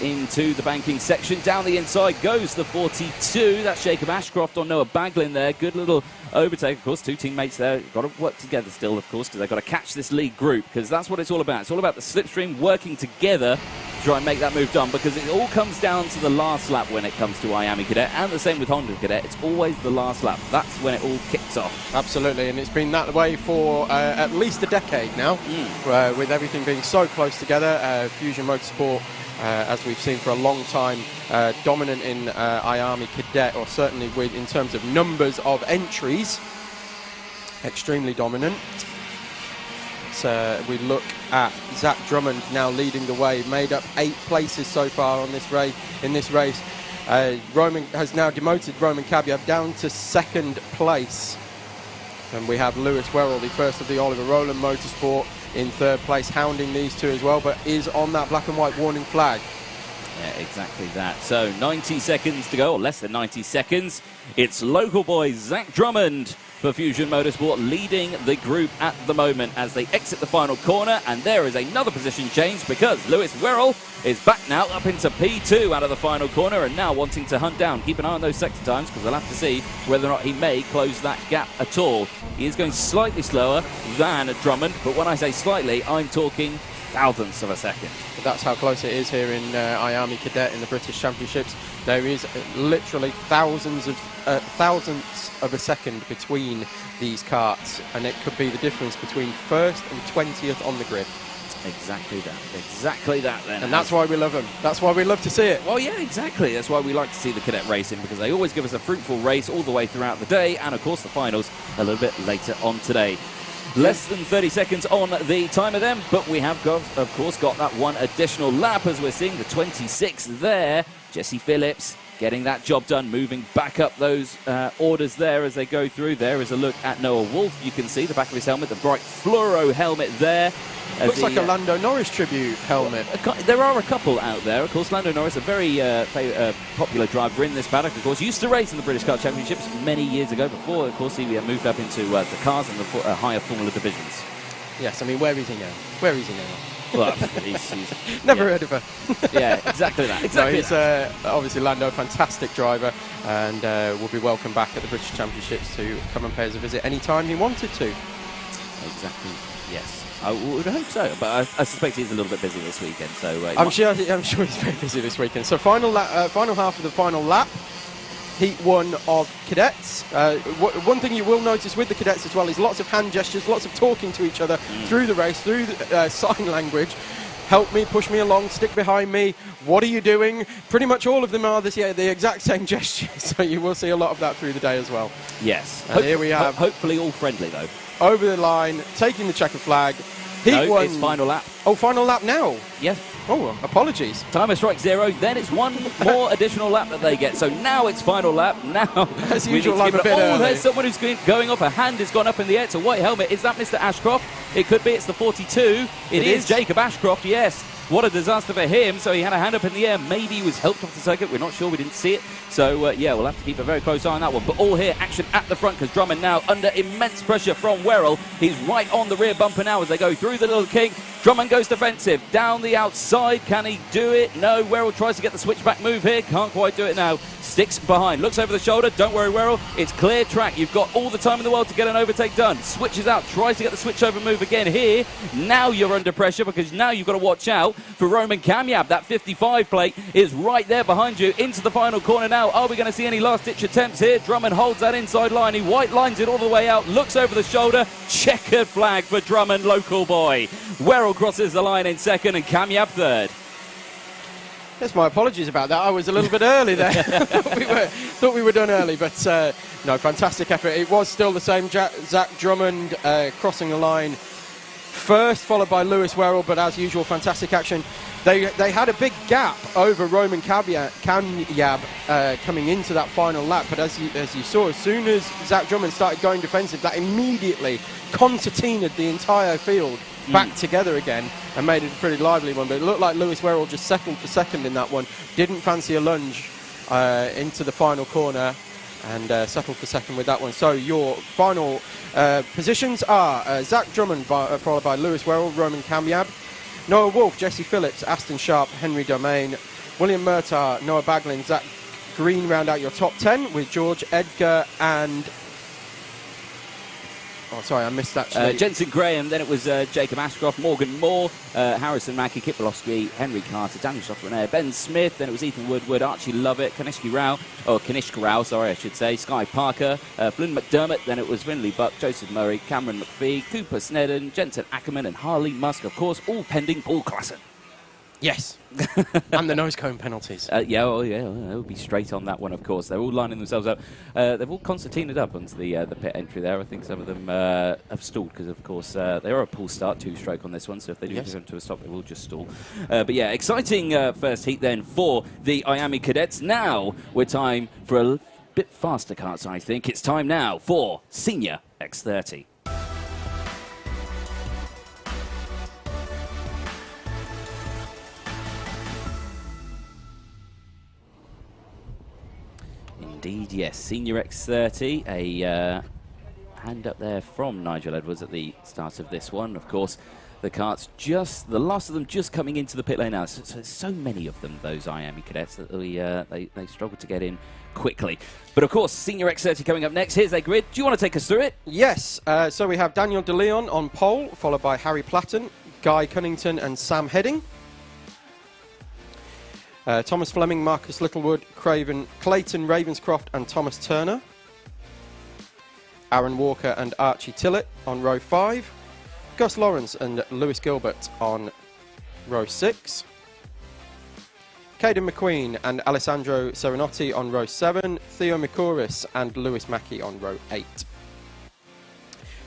into the banking section. Down the inside goes the 42. That's Jacob Ashcroft on Noah Baglin there. Good little overtake. Of course, 2 teammates there. Got to work together still, of course, because they've got to catch this lead group, because that's what it's all about. It's all about the slipstream working together to try and make that move done, because it all comes down to the last lap when it comes to IAME Cadet, and the same with Honda Cadet. It's always the last lap. That's when it all kicks off. Absolutely, and it's been that way for at least a decade now, with everything being so close together. Fusion Motorsport, as we've seen for a long time, dominant in IAME Cadet, or certainly in terms of numbers of entries, extremely dominant. So we look at Zach Drummond now leading the way, made up 8 places so far on this race. Roman has now demoted Roman Kamiab down to 2nd place. And we have Lewis Werrell, the first of the Oliver Rowland Motorsport, in 3rd place, hounding these 2 as well, but is on that black and white warning flag. Yeah, exactly that. So 90 seconds to go, or less than 90 seconds. It's local boy Zach Drummond for Fusion Motorsport leading the group at the moment as they exit the final corner, and there is another position change because Lewis Werrell is back now up into P2 out of the final corner, and now wanting to hunt down. Keep an eye on those sector times, because we'll have to see whether or not he may close that gap at all. He is going slightly slower than Drummond, but when I say slightly, I'm talking thousandths of a second. But that's how close it is here in IAME Cadet in the British Championships. There is literally thousandths of a second between these karts, and it could be the difference between 1st and 20th on the grid. Exactly that then. And that's why we love them. That's why we love to see it. Well, yeah, exactly. That's why we like to see the cadet racing, because they always give us a fruitful race all the way throughout the day, and of course the finals a little bit later on today. Less than 30 seconds on the timer then, but we have, of course, got that one additional lap as we're seeing the 26 there. Jesse Phillips getting that job done, moving back up those orders there as they go through. There is a look at Noah Wolf. You can see the back of his helmet, the bright fluoro helmet there. Looks like a Lando Norris tribute helmet. There are a couple out there. Of course, Lando Norris, a very popular driver in this paddock, of course, used to race in the British Kart Championships many years ago before, of course, he moved up into the cars and the higher Formula divisions. Yes, I mean, where is he now? Where is he now? Well, he's never heard of her. Yeah, exactly that. Exactly. So he's obviously Lando, fantastic driver, and will be welcome back at the British Championships to come and pay us a visit anytime he wanted to. Exactly. Yes. I would hope so, but I suspect he's a little bit busy this weekend. So I'm sure he's very busy this weekend. So final half of the final lap, Heat 1 of cadets. One thing you will notice with the cadets as well is lots of hand gestures, lots of talking to each other through the race, through the sign language. Help me, push me along, stick behind me, what are you doing? Pretty much all of them are the exact same gestures, so you will see a lot of that through the day as well. Yes. And here we have... Hopefully all friendly, though. Over the line, taking the checker flag. Heat 1. It's final lap. Oh, final lap now? Yes. Oh, apologies. Timer strikes 0, then it's one more additional lap that they get. So now it's final lap. Now, as usual, I'm a bit early. There's someone who's going off. A hand has gone up in the air. It's a white helmet. Is that Mr. Ashcroft? It could be. It's the 42. It is Jacob Ashcroft, yes. What a disaster for him. So he had a hand up in the air. Maybe he was helped off the circuit. We're not sure. We didn't see it. So, yeah, we'll have to keep a very close eye on that one. But all here, action at the front, because Drummond now under immense pressure from Werrell. He's right on the rear bumper now as they go through the little kink. Drummond goes defensive. Down the outside. Can he do it? No. Werrell tries to get the switchback move here. Can't quite do it now. Sticks behind. Looks over the shoulder. Don't worry, Werrell. It's clear track. You've got all the time in the world to get an overtake done. Switches out. Tries to get the switch over move again here. Now you're under pressure because now you've got to watch out for Roman Kamyab. That 55 plate is right there behind you into the final corner now. Are we going to see any last-ditch attempts here? Drummond holds that inside line. He white lines it all the way out. Looks over the shoulder. Checkered flag for Drummond, local boy. Werrell crosses the line in second and Kamyab third. Yes, my apologies about that. I was a little bit early there. thought we were done early, but no, fantastic effort. It was still the same. Zach Drummond crossing the line first, followed by Lewis Werrell, but as usual, fantastic action. They had a big gap over Roman Kamyab coming into that final lap, but as you saw, as soon as Zach Drummond started going defensive, that immediately concertinaed the entire field back together again and made it a pretty lively one. But it looked like Lewis Werrell just settled for second in that one. Didn't fancy a lunge into the final corner and settled for second with that one. So your final positions are Zach Drummond followed by Lewis Werrell, Roman Kamyab, Noah Wolf, Jesse Phillips, Aston Sharp, Henry Domain, William Murtagh, Noah Baglin, Zach Green round out your top 10 with George Edgar and... Oh, sorry, I missed that. Jensen Graham, then it was Jacob Ashcroft, Morgan Moore, Harrison Mackey, Kip Bolowski, Henry Carter, Daniel Software, Ben Smith, then it was Ethan Woodward, Archie Lovett, Kanishka Rao, sorry, I should say, Sky Parker, Flynn McDermott, then it was Finley Buck, Joseph Murray, Cameron McPhee, Cooper Snedden, Jensen Ackerman, and Harley Musk, of course, all pending Paul Klassen. Yes. And the nose cone penalties. They'll be straight on that one, of course. They're all lining themselves up. They've all concertinaed up onto the pit entry there. I think some of them have stalled because, of course, they are a pull start, two-stroke on this one, so if they do come to a stop, they will just stall. But, yeah, exciting first heat then for the IAME Cadets. Now we're time for a bit faster karts, I think. It's time now for Senior X30. Indeed, yes. Senior X30, a hand up there from Nigel Edwards at the start of this one. Of course, the karts the last of them just coming into the pit lane now. So many of them, those IAME Cadets, that they struggle to get in quickly. But of course, Senior X30 coming up next. Here's their grid. Do you want to take us through it? Yes. So we have Daniel DeLeon on pole, followed by Harry Platten, Guy Cunnington and Sam Heading. Thomas Fleming, Marcus Littlewood, Clayton Ravenscroft and Thomas Turner. Aaron Walker and Archie Tillett on row 5. Gus Lawrence and Lewis Gilbert on row 6. Caden McQueen and Alessandro Serenotti on row 7. Theo Mikuris and Lewis Mackey on row 8.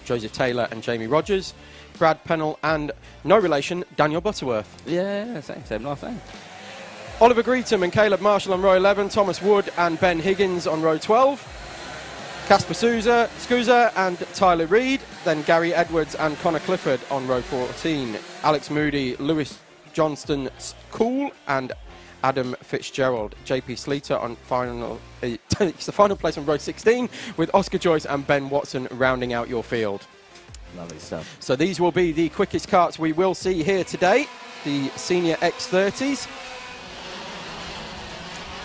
Joseph Taylor and Jamie Rogers, Brad Pennell and, no relation, Daniel Butterworth. Yeah, same last name. Oliver Greetham and Caleb Marshall on row 11, Thomas Wood and Ben Higgins on row 12, Casper Scusa and Tyler Reid, then Gary Edwards and Connor Clifford on row 14, Alex Moody, Lewis Johnston Cool and Adam Fitzgerald. JP Sleater on final, it's the final place on row 16 with Oscar Joyce and Ben Watson rounding out your field. Lovely stuff. So these will be the quickest karts we will see here today, the Senior X30s.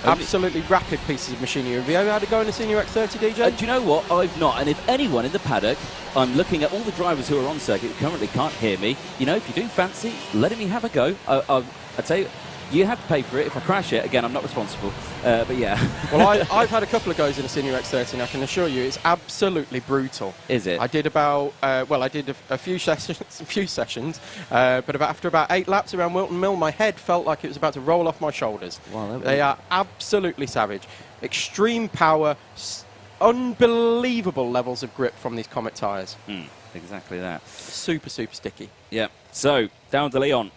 Absolutely rapid pieces of machinery. Have you ever had to go in a Senior X30, DJ? Do you know what? I've not. And if anyone in the paddock, I'm looking at all the drivers who are on circuit who currently can't hear me. You know, if you do fancy letting me have a go, I'd say you have to pay for it. If I crash it, again, I'm not responsible. But yeah. Well, I've had a couple of goes in a Senior X30, and I can assure you it's absolutely brutal. Is it? I did about, I did a few sessions, but after about 8 laps around Wilton Mill, my head felt like it was about to roll off my shoulders. Wow, they are absolutely savage. Extreme power, unbelievable levels of grip from these Comet tyres. Exactly that. Super, super sticky. Yeah. So, down to Leon.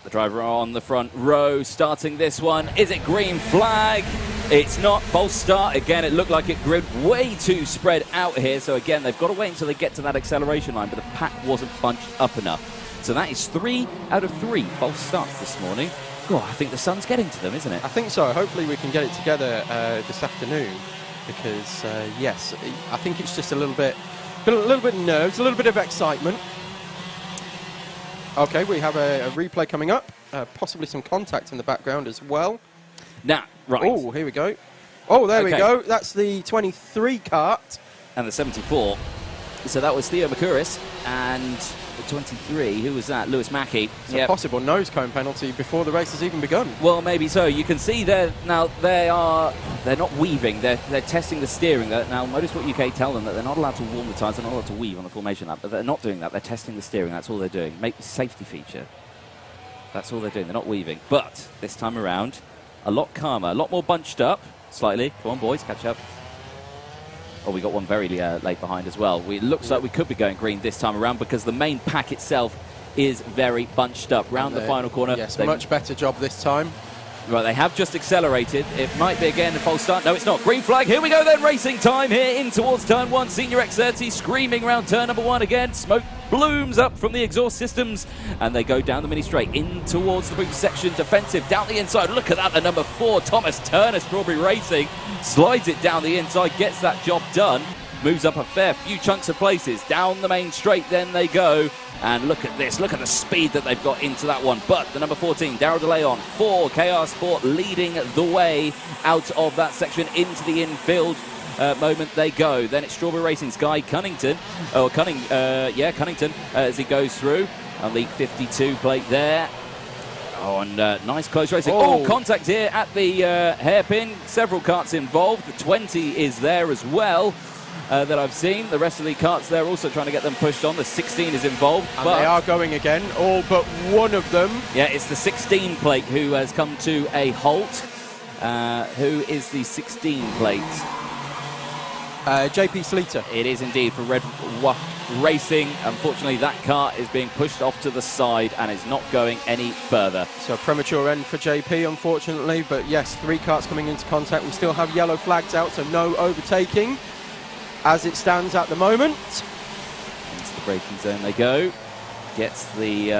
The driver on the front row, starting this one. Is it green flag? It's not. False start. Again, it looked like it grid way too spread out here. So again, they've got to wait until they get to that acceleration line, but the pack wasn't bunched up enough. So that is 3 out of 3 false starts this morning. God, I think the sun's getting to them, isn't it? I think so. Hopefully we can get it together this afternoon because, yes, I think it's just a little bit of nerves, a little bit of excitement. Okay, we have a replay coming up, possibly some contact in the background as well. Now, right. Oh, here we go. Oh, there we go. That's the 23 kart. And the 74. So that was Theo Makuris and the 23. Who was that? Lewis Mackey. It's a possible nose cone penalty before the race has even begun. Well, maybe so. You can see they're not weaving. They're testing the steering. Now, Motorsport UK tell them that they're not allowed to warm the tyres. They're not allowed to weave on the formation lap. But they're not doing that. They're testing the steering. That's all they're doing. Make the safety feature. That's all they're doing. They're not weaving. But this time around, a lot calmer, a lot more bunched up. Slightly. Come on, boys, catch up. Oh, we got one very late behind as well. It looks like we could be going green this time around because the main pack itself is very bunched up. Round the final corner. Yes, much better job this time. Right, they have just accelerated. It might be again a false start. No, it's not. Green flag. Here we go then. Racing time here in towards turn 1. Senior X30 screaming around turn number 1 again. Smoke blooms up from the exhaust systems. And they go down the mini straight in towards the boot section. Defensive down the inside. Look at that. The number 4, Thomas Turner, Strawberry Racing. Slides it down the inside. Gets that job done. Moves up a fair few chunks of places. Down the main straight then they go. And look at this, look at the speed that they've got into that one. But the number 14, Darryl DeLeon, for KR Sport, leading the way out of that section into the infield moment they go. Then it's Strawberry Racing's Guy Cunnington, Cunnington, as he goes through. Elite 52 plate there. Oh, and nice close racing. Oh, contact here at the hairpin. Several karts involved. The 20 is there as well. That I've seen. The rest of the karts there also trying to get them pushed on. The 16 is involved. And they are going again, all but one of them. Yeah, it's the 16 plate who has come to a halt. Who is the 16 plate? JP Sleater. It is indeed for Red Wuff Racing. Unfortunately, that car is being pushed off to the side and is not going any further. So a premature end for JP, unfortunately. But yes, 3 karts coming into contact. We still have yellow flags out, so no overtaking as it stands at the moment. Into the braking zone they go. Gets the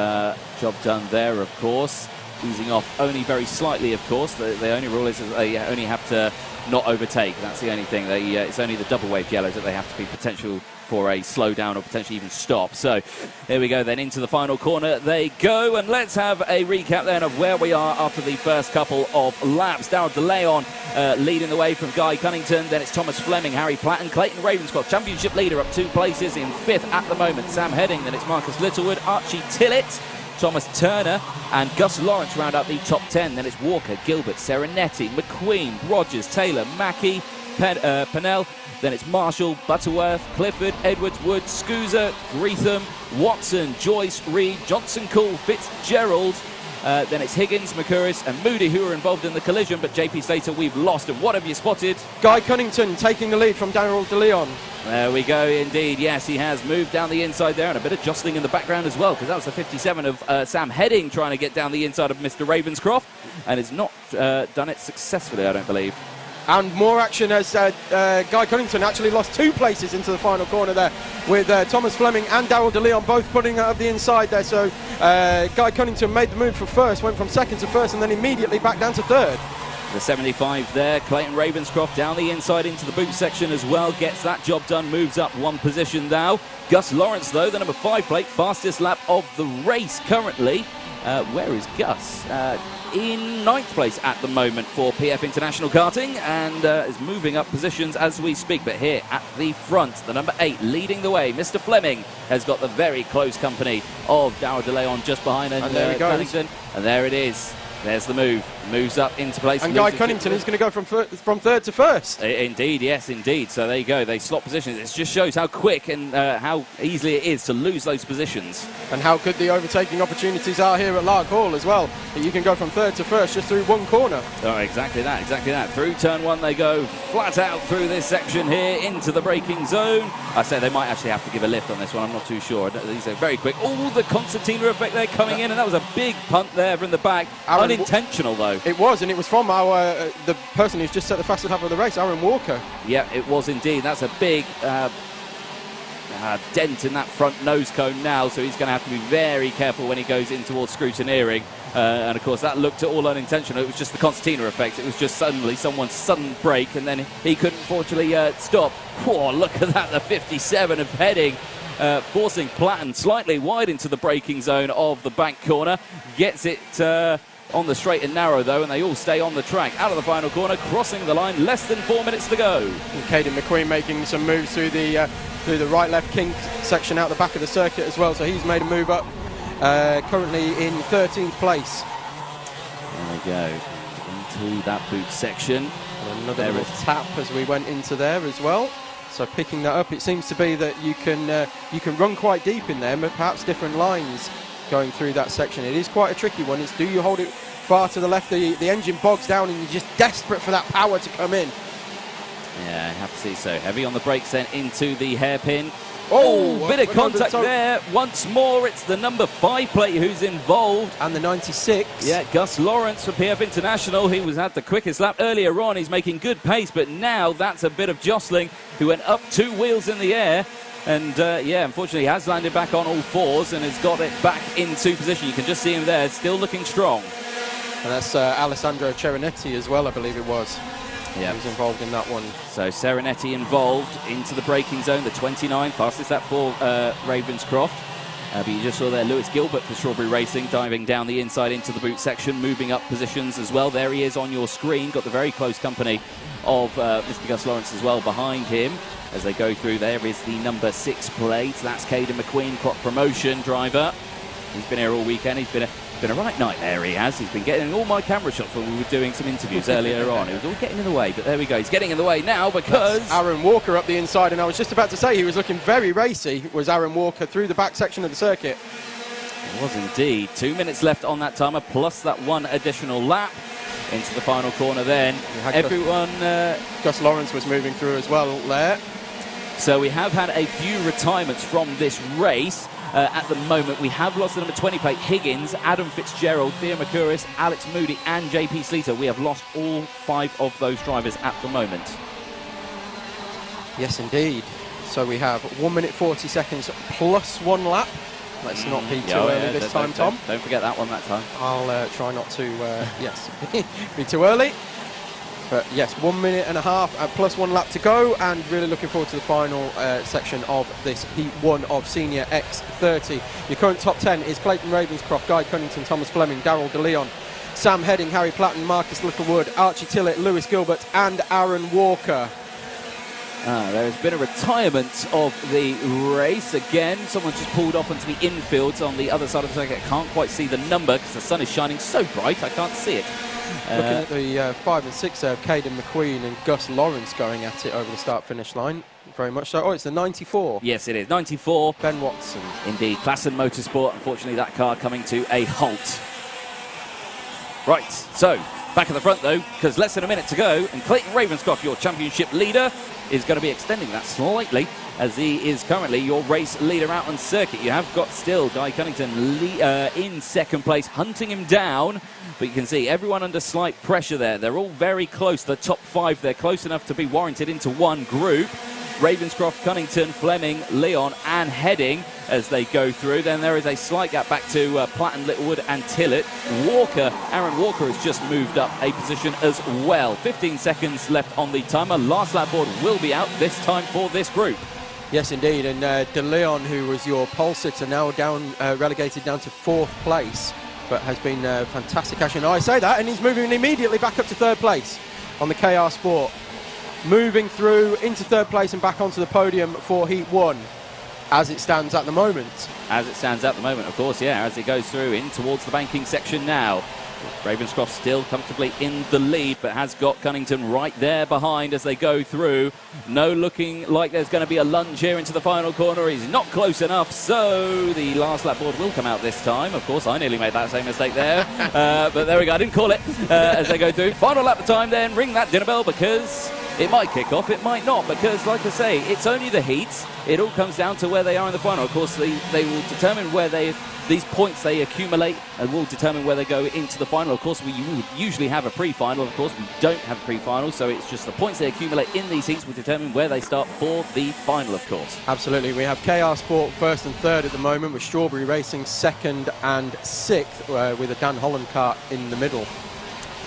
job done there, of course. Easing off only very slightly, of course. The only rule is that they only have to not overtake. That's the only thing. It's only the double wave yellows that they have to be potential for a slowdown or potentially even stop. So there we go then, into the final corner they go, and let's have a recap then of where we are after the first couple of laps. Darryl DeLeon leading the way from Guy Cunnington, then it's Thomas Fleming, Harry Platt and Clayton Ravenscroft, championship leader up 2 places in 5th at the moment. Sam Heading, then it's Marcus Littlewood, Archie Tillett, Thomas Turner and Gus Lawrence round out the top 10. Then it's Walker, Gilbert, Serenetti, McQueen, Rogers, Taylor, Mackey, Pennell. Then it's Marshall, Butterworth, Clifford, Edwards, Wood, Scusa, Greetham, Watson, Joyce, Reed, Johnson, Cool, Fitzgerald. Then it's Higgins, Makuris and Moody who are involved in the collision, but JP Slater we've lost. And what have you spotted? Guy Cunnington taking the lead from Darryl DeLeon. There we go, indeed. Yes, he has moved down the inside there, and a bit of jostling in the background as well, because that was the 57 of Sam Heading trying to get down the inside of Mr. Ravenscroft, and has not done it successfully, I don't believe. And more action as Guy Cunnington actually lost 2 places into the final corner there, with Thomas Fleming and Darrell De Leon both putting it up the inside there. So Guy Cunnington made the move for first, went from second to first, and then immediately back down to third. The 75 there, Clayton Ravenscroft down the inside into the boot section as well, gets that job done, moves up 1 position now. Gus Lawrence, though, the number 5 plate, fastest lap of the race currently. Where is Gus? In 9th place at the moment for PF International Karting, and is moving up positions as we speak. But here at the front, the number 8 leading the way, Mr. Fleming, has got the very close company of Darrell De Leon just behind, and there he goes. Cunnington, and there it is. There's the move. Moves up into place. And Guy Cunnington is going to go from third to first. Indeed, yes, indeed. So there you go. They slot positions. It just shows how quick and how easily it is to lose those positions. And how good the overtaking opportunities are here at Larkhall as well. That you can go from third to first just through 1 corner. Oh, exactly that, exactly that. Through turn 1 they go flat out through this section here into the braking zone. I say they might actually have to give a lift on this one. I'm not too sure. These are very quick. Oh, the concertina effect there coming in, and that was a big punt there from the back. Unintentional though. It was, and it was from the person who's just set the fastest lap of the race, Aaron Walker. Yeah, it was indeed. That's a big dent in that front nose cone now, so he's going to have to be very careful when he goes in towards scrutineering. And of course, that looked all unintentional. It was just the concertina effect. It was just suddenly someone's sudden brake, and then he couldn't fortunately stop. Oh, look at that, the 57 of Heading. Forcing Platten slightly wide into the braking zone of the back corner. Gets it on the straight and narrow though, and they all stay on the track. Out of the final corner, crossing the line, less than 4 minutes to go. And Caden McQueen making some moves through the right-left kink section out the back of the circuit as well, so he's made a move up, currently in 13th place. There we go, into that boot section. And another little tap as we went into there as well. So picking that up, it seems to be that you can run quite deep in there, but perhaps different lines going through that section. It is quite a tricky one. It's do you hold it far to the left, the engine bogs down, and you're just desperate for that power to come in. Yeah, I have to see. So heavy on the brakes then into the hairpin. Oh, bit of contact there. Once more, it's the number 5 plate who's involved. And the 96. Yeah, Gus Lawrence for PF International. He was at the quickest lap earlier on. He's making good pace, but now that's a bit of jostling. Who went up 2 wheels in the air. And, yeah, unfortunately, he has landed back on all 4s and has got it back into position. You can just see him there, still looking strong. And that's Alessandro Cerenetti as well, I believe it was. Yeah, he was involved in that one. So Cerenetti involved into the braking zone, the 29, fastest lap for Ravenscroft. But you just saw there Lewis Gilbert for Strawberry Racing diving down the inside into the boot section, moving up positions as well. There he is on your screen, got the very close company of Mr. Gus Lawrence as well behind him. As they go through, there is the number 6 plate. That's Caden McQueen, Crop Promotion driver. He's been here all weekend. He's been a right night there, he has. He's been getting all my camera shots when we were doing some interviews earlier on. It was all getting in the way, but there we go. He's getting in the way now because... That's Aaron Walker up the inside, and I was just about to say he was looking very racy, was Aaron Walker through the back section of the circuit. It was indeed. 2 minutes left on that timer, plus that 1 additional lap. Into the final corner then. Everyone... Gus Lawrence was moving through as well there. So we have had a few retirements from this race. At the moment, we have lost the number 20 plate, Higgins, Adam Fitzgerald, Theo Makuris, Alex Moody, and JP Sleater. We have lost all 5 of those drivers at the moment. Yes, indeed. So we have 1 minute 40 seconds plus 1 lap. Let's not be too early this time, Tom. Don't forget that one that time. I'll try not to, yes, be too early. But yes, 1 minute and a half plus 1 lap to go, and really looking forward to the final section of this Heat 1 of Senior X30. Your current top 10 is Clayton Ravenscroft, Guy Cunnington, Thomas Fleming, Darrell De Leon, Sam Heading, Harry Platten, Marcus Littlewood, Archie Tillett, Lewis Gilbert, and Aaron Walker. There has been a retirement of the race again. Someone's just pulled off onto the infields on the other side of the circuit. I can't quite see the number because the sun is shining so bright I can't see it. Looking at the 5 and 6 there, Caden McQueen and Gus Lawrence going at it over the start-finish line. Very much so. Oh, it's the 94. Yes, it is. 94. Ben Watson. Indeed. Klassen Motorsport. Unfortunately, that car coming to a halt. Right, so Back at the front, though, because less than a minute to go, and Clayton Ravenscroft, your championship leader, is going to be extending that slightly, as he is currently your race leader out on circuit. You have got still Guy Cunnington in second place, hunting him down, but you can see everyone under slight pressure there. They're all very close. The top 5, they're close enough to be warranted into one group. Ravenscroft, Cunnington, Fleming, Leon and Heading as they go through. Then there is a slight gap back to Platten, Littlewood and Tillett. Aaron Walker has just moved up a position as well. 15 seconds left on the timer. Last lap board will be out this time for this group. Yes, indeed. And De Leon, who was your pole sitter, now down relegated down to 4th place, but has been fantastic action. I say that, and he's moving immediately back up to 3rd place on the KR Sport. Moving through into 3rd place and back onto the podium for Heat 1, as it stands at the moment. As it stands at the moment, of course, yeah, as it goes through in towards the banking section now. Ravenscroft still comfortably in the lead, but has got Cunnington right there behind as they go through. No looking like there's going to be a lunge here into the final corner. He's not close enough, so the last lap board will come out this time. Of course, I nearly made that same mistake there, but there we go, I didn't call it as they go through. Final lap of time then, ring that dinner bell, because it might kick off, it might not, because like I say, it's only the heats. It all comes down to where they are in the final. Of course, they will determine where these points they accumulate and will determine where they go into the final. Of course, we would usually have a pre-final. Of course, we don't have a pre-final, so it's just the points they accumulate in these heats will determine where they start for the final, of course. Absolutely. We have KR Sport 1st and 3rd at the moment, with Strawberry Racing 2nd and 6th, with a Dan Holland kart in the middle.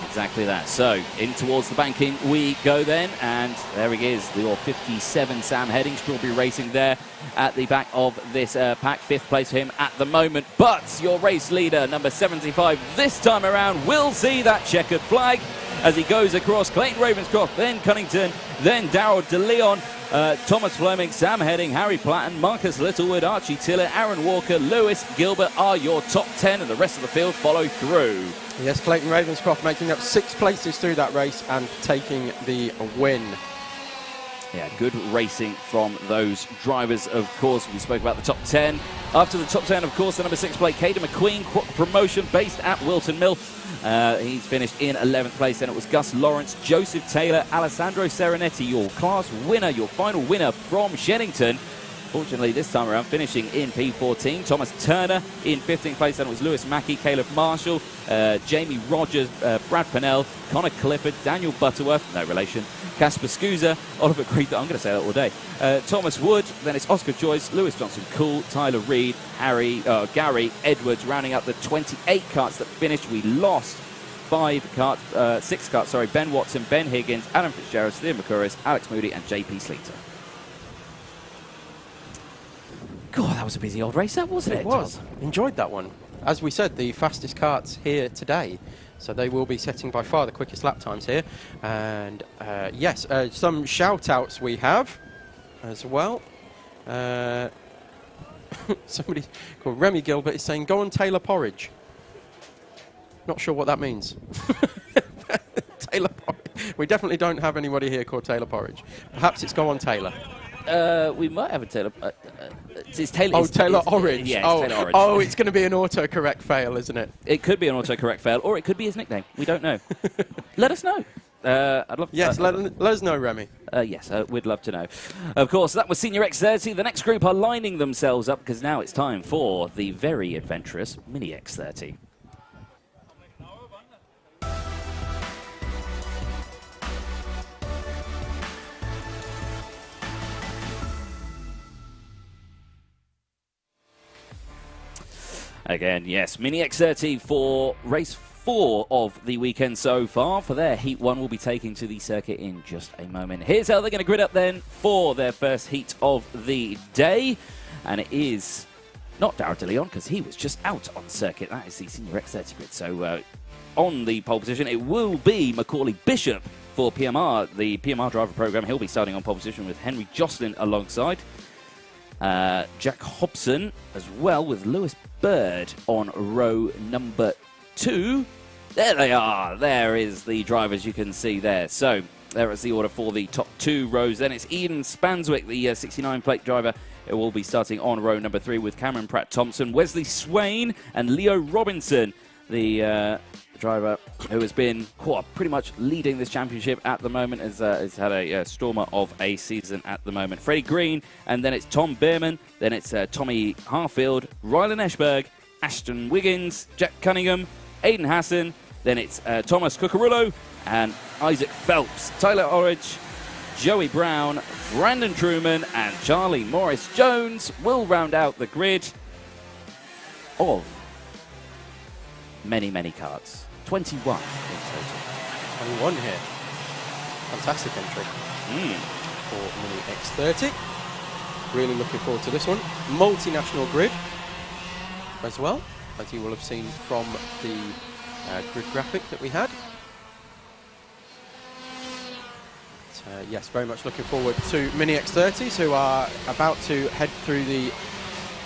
Exactly that. So, in towards the banking we go then, and there he is, your 57 Sam Heading, Strawberry Racing there at the back of this pack. 5th place for him at the moment, but your race leader, number 75, this time around will see that checkered flag as he goes across. Clayton Ravenscroft, then Cunnington, then Darryl De Leon, Thomas Fleming, Sam Heading, Harry Platten, Marcus Littlewood, Archie Tillett, Aaron Walker, Lewis Gilbert are your top 10, and the rest of the field follow through. Yes, Clayton Ravenscroft making up 6 places through that race and taking the win. Yeah, good racing from those drivers, of course. We spoke about the top 10. After the top 10, of course, the number 6 plate, Caden McQueen, promotion based at Wilton Mill. He's finished in 11th place. Then it was Gus Lawrence, Joseph Taylor, Alessandro Serenetti, your class winner, your final winner from Sheddington. Fortunately, this time around, finishing in P14. Thomas Turner in 15th place. Then it was Lewis Mackey, Caleb Marshall, Jamie Rogers, Brad Pennell, Connor Clifford, Daniel Butterworth, no relation, Casper Scusa, Oliver Creed, I'm going to say that all day, Thomas Wood, then it's Oscar Joyce, Lewis Johnson Cool, Tyler Reed, Gary Edwards, rounding up the 28 karts that finished. We lost 6 karts, Ben Watson, Ben Higgins, Adam Fitzgerald, Liam McCurris, Alex Moody and JP Sleater. God, that was a busy old race, that wasn't it? It was. Enjoyed that one. As we said, the fastest karts here today, so they will be setting by far the quickest lap times here. And yes, some shout-outs we have as well. Somebody called Remy Gilbert is saying, go on Taylor Porridge. Not sure what that means. Taylor Porridge. We definitely don't have anybody here called Taylor Porridge. Perhaps it's go on Taylor. We might have a Taylor. It's Taylor. Oh, Taylor Orange. Yeah, it's Taylor Orange. Oh, it's going to be an autocorrect fail, isn't it? It could be an autocorrect fail, or it could be his nickname. We don't know. Let us know. I'd love. Yes, let us know, Remy. Yes, we'd love to know. Of course, that was Senior X30. The next group are lining themselves up because now it's time for the very adventurous Mini X30. Again, yes, Mini X30 for race 4 of the weekend so far. For their Heat 1, we'll be taking to the circuit in just a moment. Here's how they're going to grid up then for their first heat of the day. And it is not Darryl De Leon, because he was just out on circuit. That is the Senior X30 grid. So on the pole position, it will be Macaulay Bishop for PMR, the PMR driver program. He'll be starting on pole position with Henry Jocelyn alongside. Jack Hobson as well, with Lewis Bird on row number 2. There they are. There is the drivers you can see there. So there is the order for the top 2 rows. Then it's Eden Spanswick, the 69 plate driver. It will be starting on row number 3 with Cameron Pratt-Thompson, Wesley Swain and Leo Robinson, the driver who has been pretty much leading this championship at the moment, has had a stormer of a season at the moment. Freddie Green, and then it's Tom Beerman, then it's Tommy Harfield, Rylan Eschberg, Ashton Wiggins, Jack Cunningham, Aidan Hassan, then it's Thomas Cucurullo and Isaac Phelps. Tyler Orridge, Joey Brown, Brandon Truman, and Charlie Morris-Jones will round out the grid of many, many karts. 21 in total. 21 here. Fantastic entry for Mini X30. Really looking forward to this one. Multinational grid as well, as you will have seen from the grid graphic that we had. Yes, very much looking forward to Mini X30s, who are about to head through the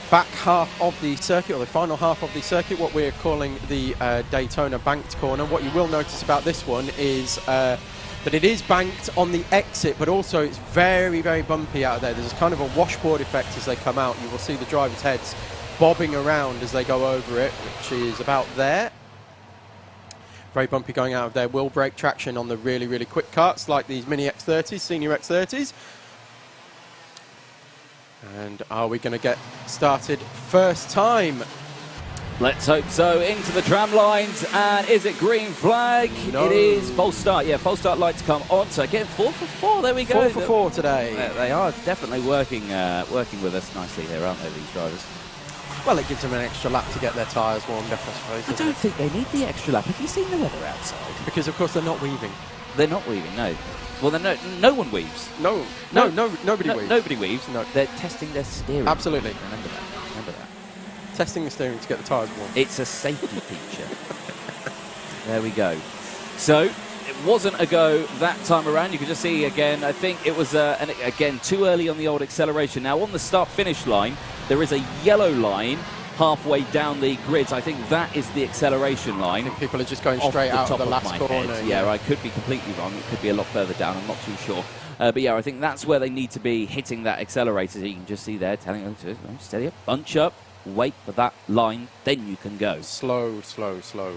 back half of the circuit, or the final half of the circuit, what we're calling the Daytona banked corner. What you will notice about this one is that it is banked on the exit, but also it's very, very bumpy out there. There's kind of a washboard effect as they come out. You will see the drivers' heads bobbing around as they go over it, which is about there. Very bumpy going out of there. Will break traction on the really, really quick karts like these Mini X30s, Senior X30s. And are we going to get started first time? Let's hope so. Into the tram lines, and is it green flag? No. It is. False start. Yeah, false start lights come on. So again, 4 for 4. There we go. 4 for 4 today. They are definitely working with us nicely here, aren't they, these drivers? Well, it gives them an extra lap to get their tyres warmed up, I suppose. I don't think they need the extra lap. Have you seen the weather outside? Because, of course, they're not weaving. They're not weaving, no. Well, no one weaves. Nobody weaves. Nobody weaves. No. They're testing their steering. Absolutely. Remember that. Testing the steering to get the tyres warm. It's a safety feature. There we go. So, it wasn't a go that time around. You can just see again, I think it was, again, too early on the old acceleration. Now, on the start-finish line, there is a yellow line halfway down the grids. I think that is the acceleration line. I think people are just going straight out of the last corner. Yeah, I could be completely wrong. It could be a lot further down. I'm not too sure. But yeah, I think that's where they need to be hitting that accelerator. So you can just see there telling them to steady up, bunch up, wait for that line, then you can go. Slow, slow, slow.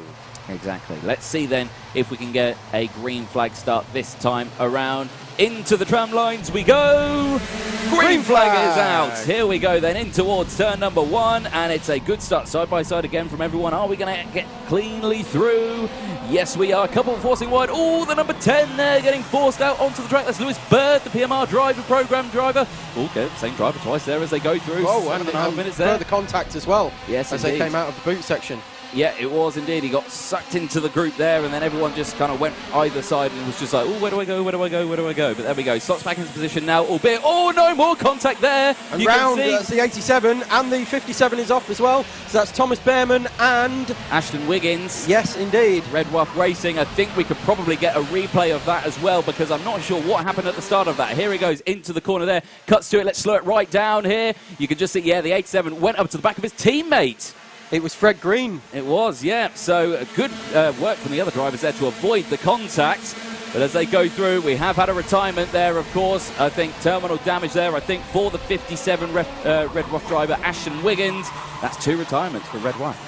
Exactly. Let's see then if we can get a green flag start this time around. Into the tram lines we go. Green flag is out. Here we go then in towards turn number 1, and it's a good start side by side again from everyone. Are we going to get cleanly through? Yes, we are. Couple forcing wide. Oh, the number 10 there getting forced out onto the track. That's Lewis Bird, the PMR driver, program driver. Okay, same driver twice there as they go through. Oh, and 7.5 minutes there. Further contact as well. Yes, as indeed. They came out of the boot section. Yeah, it was indeed. He got sucked into the group there, and then everyone just kind of went either side and was just like, oh, where do I go, where do I go, where do I go? But there we go. Slots back into position now, albeit, oh, no, more contact there. And you round, can see that's the 87, and the 57 is off as well. So that's Thomas Beerman and Ashton Wiggins. Yes, indeed. Red Wolf Racing. I think we could probably get a replay of that as well, because I'm not sure what happened at the start of that. Here he goes into the corner there. Cuts to it. Let's slow it right down here. You can just see, yeah, the 87 went up to the back of his teammate. It was Fred Green. It was, yeah. So good work from the other drivers there to avoid the contact. But as they go through, we have had a retirement there, of course. I think terminal damage there, I think, for the 57 Red Wolf driver, Ashton Wiggins. That's 2 retirements for Red Wolf.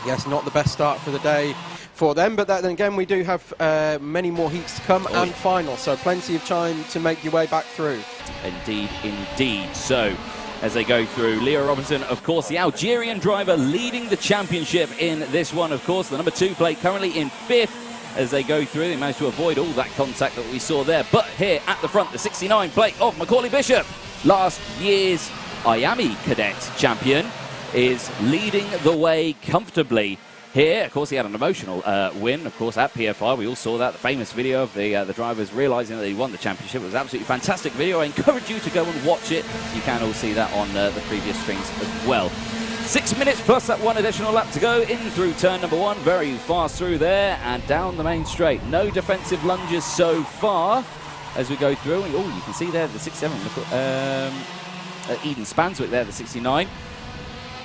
Yes, not the best start for the day for them. But then again, we do have many more heats to come and final. So plenty of time to make your way back through. Indeed, indeed. So as they go through, Leo Robinson, of course, the Algerian driver leading the championship in this one, of course. The number 2 plate currently in 5th. As they go through, they managed to avoid all that contact that we saw there. But here at the front, the 69 plate of Macaulay Bishop, last year's IAME Cadet champion, is leading the way comfortably. Here, of course, he had an emotional win, of course, at PFI. We all saw that, the famous video of the drivers realising that he won the championship. It was an absolutely fantastic video. I encourage you to go and watch it. You can all see that on the previous streams as well. 6 minutes plus that 1 additional lap to go in through turn number 1. Very fast through there and down the main straight. No defensive lunges so far as we go through. Oh, you can see there the 67. Eden Spanswick there, the 69.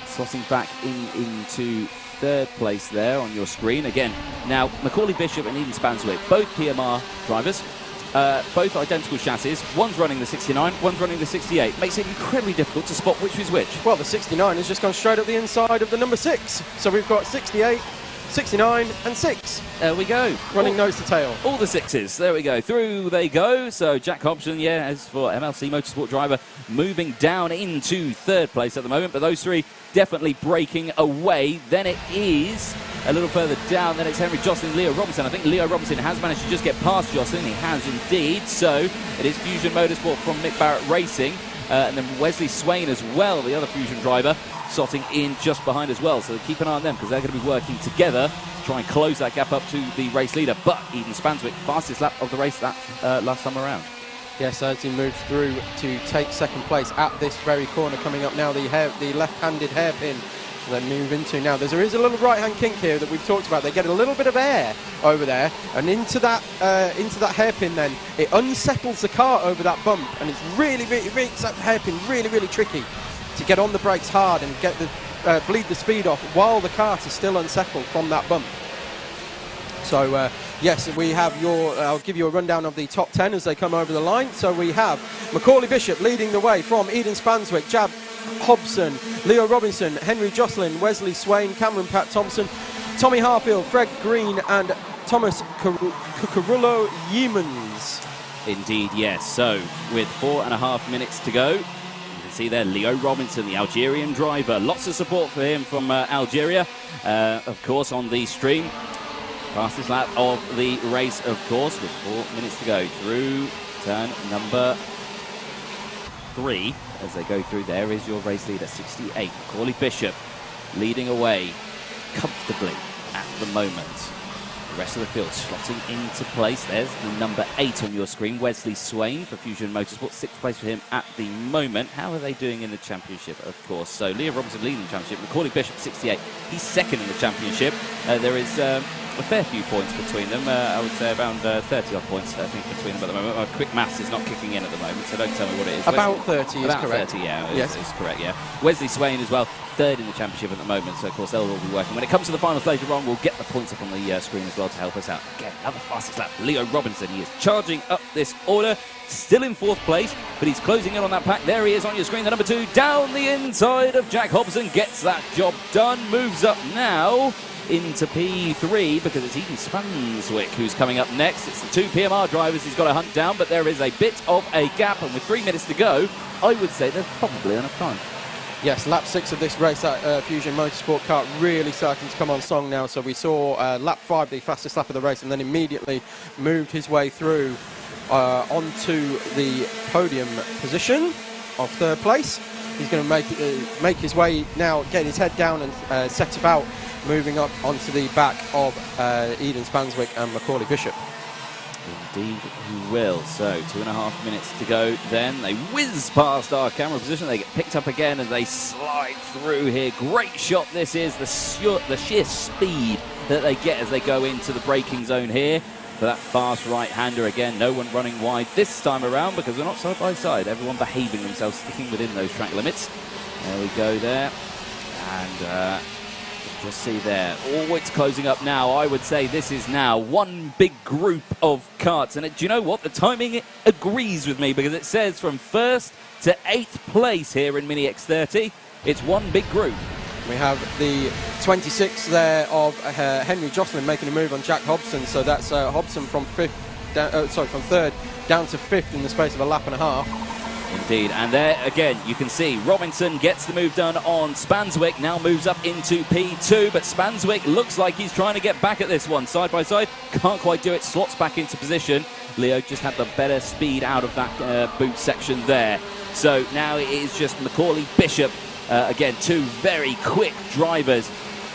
Slotting back into 3rd place there on your screen. Again, now Macaulay Bishop and Eden Spanswick, both PMR drivers. Both identical chassis. One's running the 69, one's running the 68. Makes it incredibly difficult to spot which is which. Well, the 69 has just gone straight up the inside of the number 6. So we've got 68 69 and 6. There we go. Running nose to tail. All the sixes. There we go. Through they go. So Jack Hobson, yeah, as for MLC Motorsport driver, moving down into third place at the moment. But those three definitely breaking away. Then it is a little further down. Then it's Henry Jocelyn, Leo Robinson. I think Leo Robinson has managed to just get past Jocelyn. He has indeed. So it is Fusion Motorsport from Mick Barrett Racing. And then Wesley Swain as well, the other Fusion driver, slotting in just behind as well. So keep an eye on them because they're going to be working together to try and close that gap up to the race leader. But Eden Spanswick, fastest lap of the race that last time around. Yes, as he moves through to take second place at this very corner coming up now, the left-handed hairpin they move into now. There is a little right-hand kink here that we've talked about. They get a little bit of air over there, and into that hairpin. Then it unsettles the car over that bump, and it's really makes that hairpin really tricky to get on the brakes hard and get the bleed the speed off while the kart is still unsettled from that bump. So yes, we have I'll give you a rundown of the top 10 as they come over the line. So we have Macaulay Bishop leading the way from Eden Spanswick, Jab Hobson, Leo Robinson, Henry Jocelyn, Wesley Swain, Cameron Pratt Thompson, Tommy Harfield, Fred Green and Thomas Cucurullo Yeamans. Indeed, yes. So with 4.5 minutes to go, you can see there Leo Robinson, the Algerian driver. Lots of support for him from Algeria, of course, on the stream. Fastest lap of the race, of course, with 4 minutes to go through turn number 3. As they go through, there is your race leader, 68, Macaulay Bishop, leading away comfortably at the moment. The rest of the field slotting into place. There's the number 8 on your screen, Wesley Swain for Fusion Motorsport, 6th place for him at the moment. How are they doing in the championship, of course? So Leo Robinson leading the championship, Macaulay Bishop, 68. He's second in the championship. There is a fair few points between them. I would say around 30 odd points, I think, between them at the moment. My quick maths is not kicking in at the moment, so don't tell me what it is. About 30 is about correct. 30, yeah, yes. is correct, yeah. Wesley Swain as well, third in the championship at the moment, so of course they'll all be working. When it comes to the finals later on, we'll get the points up on the screen as well to help us out. Again, another fastest lap, Leo Robinson. He is charging up this order, still in 4th place, but he's closing in on that pack. There he is on your screen, the number 2, down the inside of Jack Hobson, gets that job done, moves up now into P3 because it's Eden Spanswick who's coming up next. It's the 2 PMR drivers he's got to hunt down, but there is a bit of a gap, and with 3 minutes to go, I would say there's probably enough time. Yes, lap 6 of this race at Fusion Motorsport Kart really starting to come on song now. So we saw lap 5, the fastest lap of the race, and then immediately moved his way through onto the podium position of 3rd place. He's going to make his way now, get his head down and set about moving up onto the back of Eden Spanswick and Macaulay Bishop. Indeed he will. So 2.5 minutes to go then. They whiz past our camera position. They get picked up again and they slide through here. Great shot this is. The sheer speed that they get as they go into the braking zone here. For that fast right-hander again. No one running wide this time around because we're not side by side. Everyone behaving themselves, sticking within those track limits. There we go there. And just see there. Oh, it's closing up now. I would say this is now one big group of karts. And do you know what? The timing agrees with me because it says from 1st to 8th place here in Mini X30. It's one big group. We have the 26 there of Henry Jocelyn making a move on Jack Hobson. So that's Hobson from 3rd down to 5th in the space of a lap and a half. Indeed, and there again you can see Robinson gets the move done on Spanswick, now moves up into P2, but Spanswick looks like he's trying to get back at this one, side by side, can't quite do it, slots back into position. Leo just had the better speed out of that boot section there. So now it is just Macaulay Bishop, again, 2 very quick drivers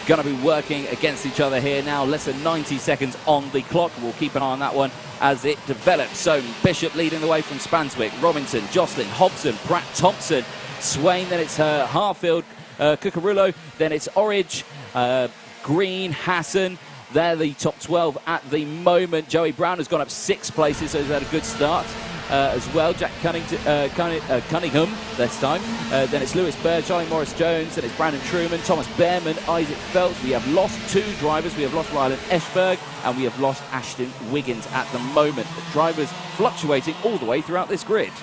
going to be working against each other here now, less than 90 seconds on the clock. We'll keep an eye on that one as it develops. So Bishop leading the way from Spanswick, Robinson, Jocelyn, Hobson, Pratt, Thompson, Swain, then it's Harfield, Cucurullo, then it's Orridge, Green, Hassan. They're the top 12 at the moment. Joey Brown has gone up 6 places, so he's had a good start as well. Jack Cunningham this time. Then it's Lewis Bird, Charlie Morris-Jones, then it's Brandon Truman, Thomas Behrman, Isaac Phelps. We have lost 2 drivers. We have lost Ryland Eschberg and we have lost Ashton Wiggins at the moment. The drivers fluctuating all the way throughout this grid.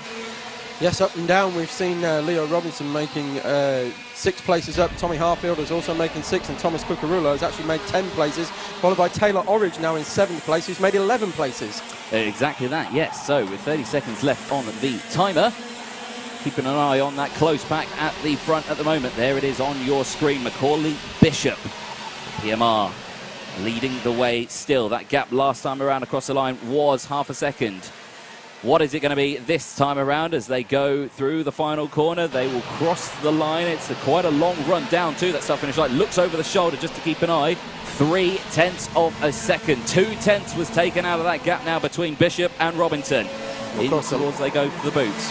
Yes, up and down. We've seen Leo Robinson making 6 places up. Tommy Harfield is also making 6, and Thomas Cucurullo has actually made 10 places, followed by Taylor Orridge now in 7th place, who's made 11 places. Exactly that, yes. So with 30 seconds left on the timer, keeping an eye on that close pack at the front at the moment. There it is on your screen. Macaulay Bishop, PMR, leading the way still. That gap last time around across the line was half a second. What is it going to be this time around as they go through the final corner? They will cross the line. It's quite a long run down to that start-finish line. Looks over the shoulder just to keep an eye. 0.3 of a second. 0.2 was taken out of that gap now between Bishop and Robinson. In towards they go for the boots.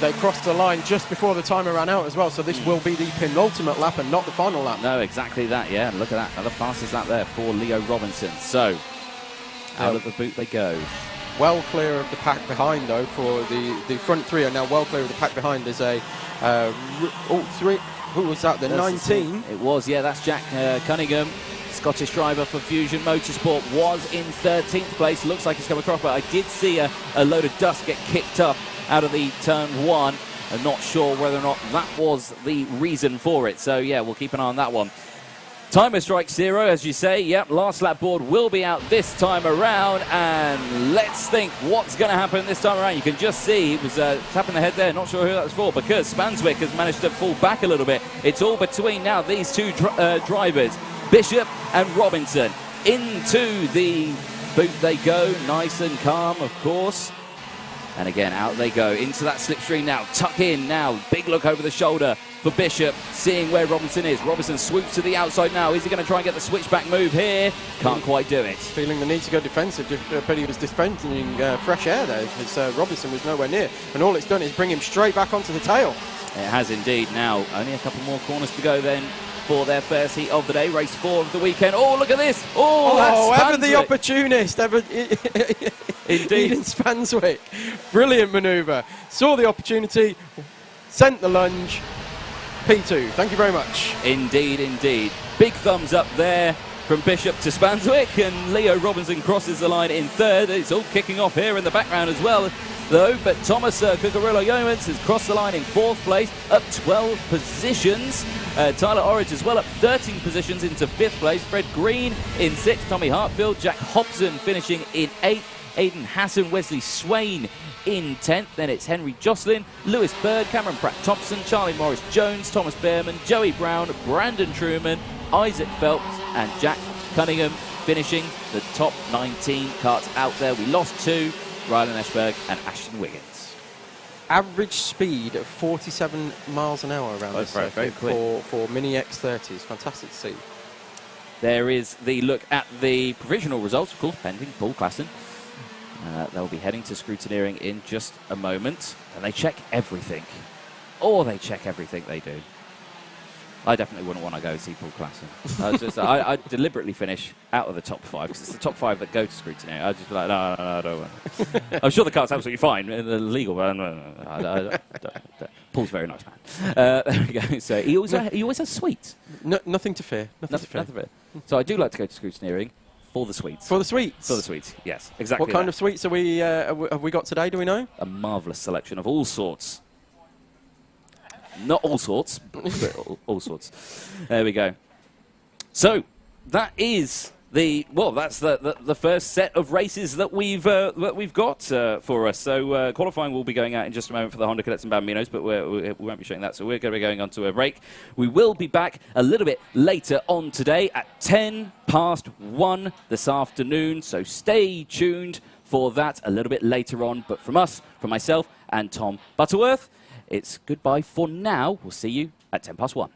They crossed the line just before the timer ran out as well, so this will be the penultimate lap and not the final lap. No, exactly that, yeah. Look at that. Another fastest lap there for Leo Robinson. So, out of the boot they go. Well clear of the pack behind, though, for the front 3 are now well clear of the pack behind. There's a who was that, the 19? It was, yeah, that's Jack Cunningham, Scottish driver for Fusion Motorsport, was in 13th place. Looks like he's come across, but I did see a load of dust get kicked up out of the turn 1. I'm not sure whether or not that was the reason for it. So, yeah, we'll keep an eye on that one. Timer strike 0, as you say. Yep, last lap board will be out this time around. And let's think what's going to happen this time around. You can just see he was tapping the head there. Not sure who that's for, because Spanswick has managed to fall back a little bit. It's all between now these two drivers, Bishop and Robinson. Into the boot they go, nice and calm, of course. And again, out they go into that slipstream now. Tuck in now. Big look over the shoulder for Bishop, seeing where Robinson is. Robinson swoops to the outside now. Is he going to try and get the switchback move here? Can't quite do it. Feeling the need to go defensive, but he was dispensing fresh air there, because Robinson was nowhere near. And all it's done is bring him straight back onto the tail. It has indeed. Now, only a couple more corners to go then for their first heat of the day, race 4 of the weekend. Oh, look at this! Oh, ever the opportunist, ever. Indeed. Eden Spanswick. Brilliant manoeuvre. Saw the opportunity, sent the lunge. P2. Thank you very much. Indeed, indeed. Big thumbs up there from Bishop to Spanswick, and Leo Robinson crosses the line in 3rd. It's all kicking off here in the background as well, though, but Thomas Cucurullo-Yeomans has crossed the line in 4th place, up 12 positions. Tyler Orridge as well, up 13 positions into 5th place. Fred Green in 6th, Tommy Hartfield, Jack Hobson finishing in 8th, Aidan Hassan, Wesley Swain in 10th. Then it's Henry Jocelyn, Lewis Bird, Cameron Pratt-Thompson, Charlie Morris-Jones, Thomas Behrman, Joey Brown, Brandon Truman, Isaac Phelps and Jack Cunningham finishing the top 19 karts out there. We lost 2, Rylan Eschberg and Ashton Wiggins. Average speed of 47 miles an hour around this circuit for Mini X30s. Fantastic to see. There is the look at the provisional results, of course, pending Paul Klassen. They'll be heading to scrutineering in just a moment, and they check everything. Or they check everything they do. I definitely wouldn't want to go see Paul Klassen. I deliberately finish out of the top 5, because it's the top 5 that go to scrutineering. I'd just be like, no, I don't want to. I'm sure the cart's absolutely fine, legal, but no. Paul's a very nice man. There we go. So he always has sweets. No, nothing to fear. Nothing to fear. So I do like to go to scrutineering. For the sweets. For the sweets? For the sweets, yes, exactly. What kind of sweets have we got today, do we know? A marvellous selection of all sorts. Not all sorts, but all sorts. There we go. So, that is that's the first set of races that we've got for us. So qualifying will be going out in just a moment for the Honda Cadets and Bambinos, but we won't be showing that. So we're going to be going on to a break. We will be back a little bit later on today at 1:10 this afternoon. So stay tuned for that a little bit later on. But from myself and Tom Butterworth, it's goodbye for now. We'll see you at 1:10.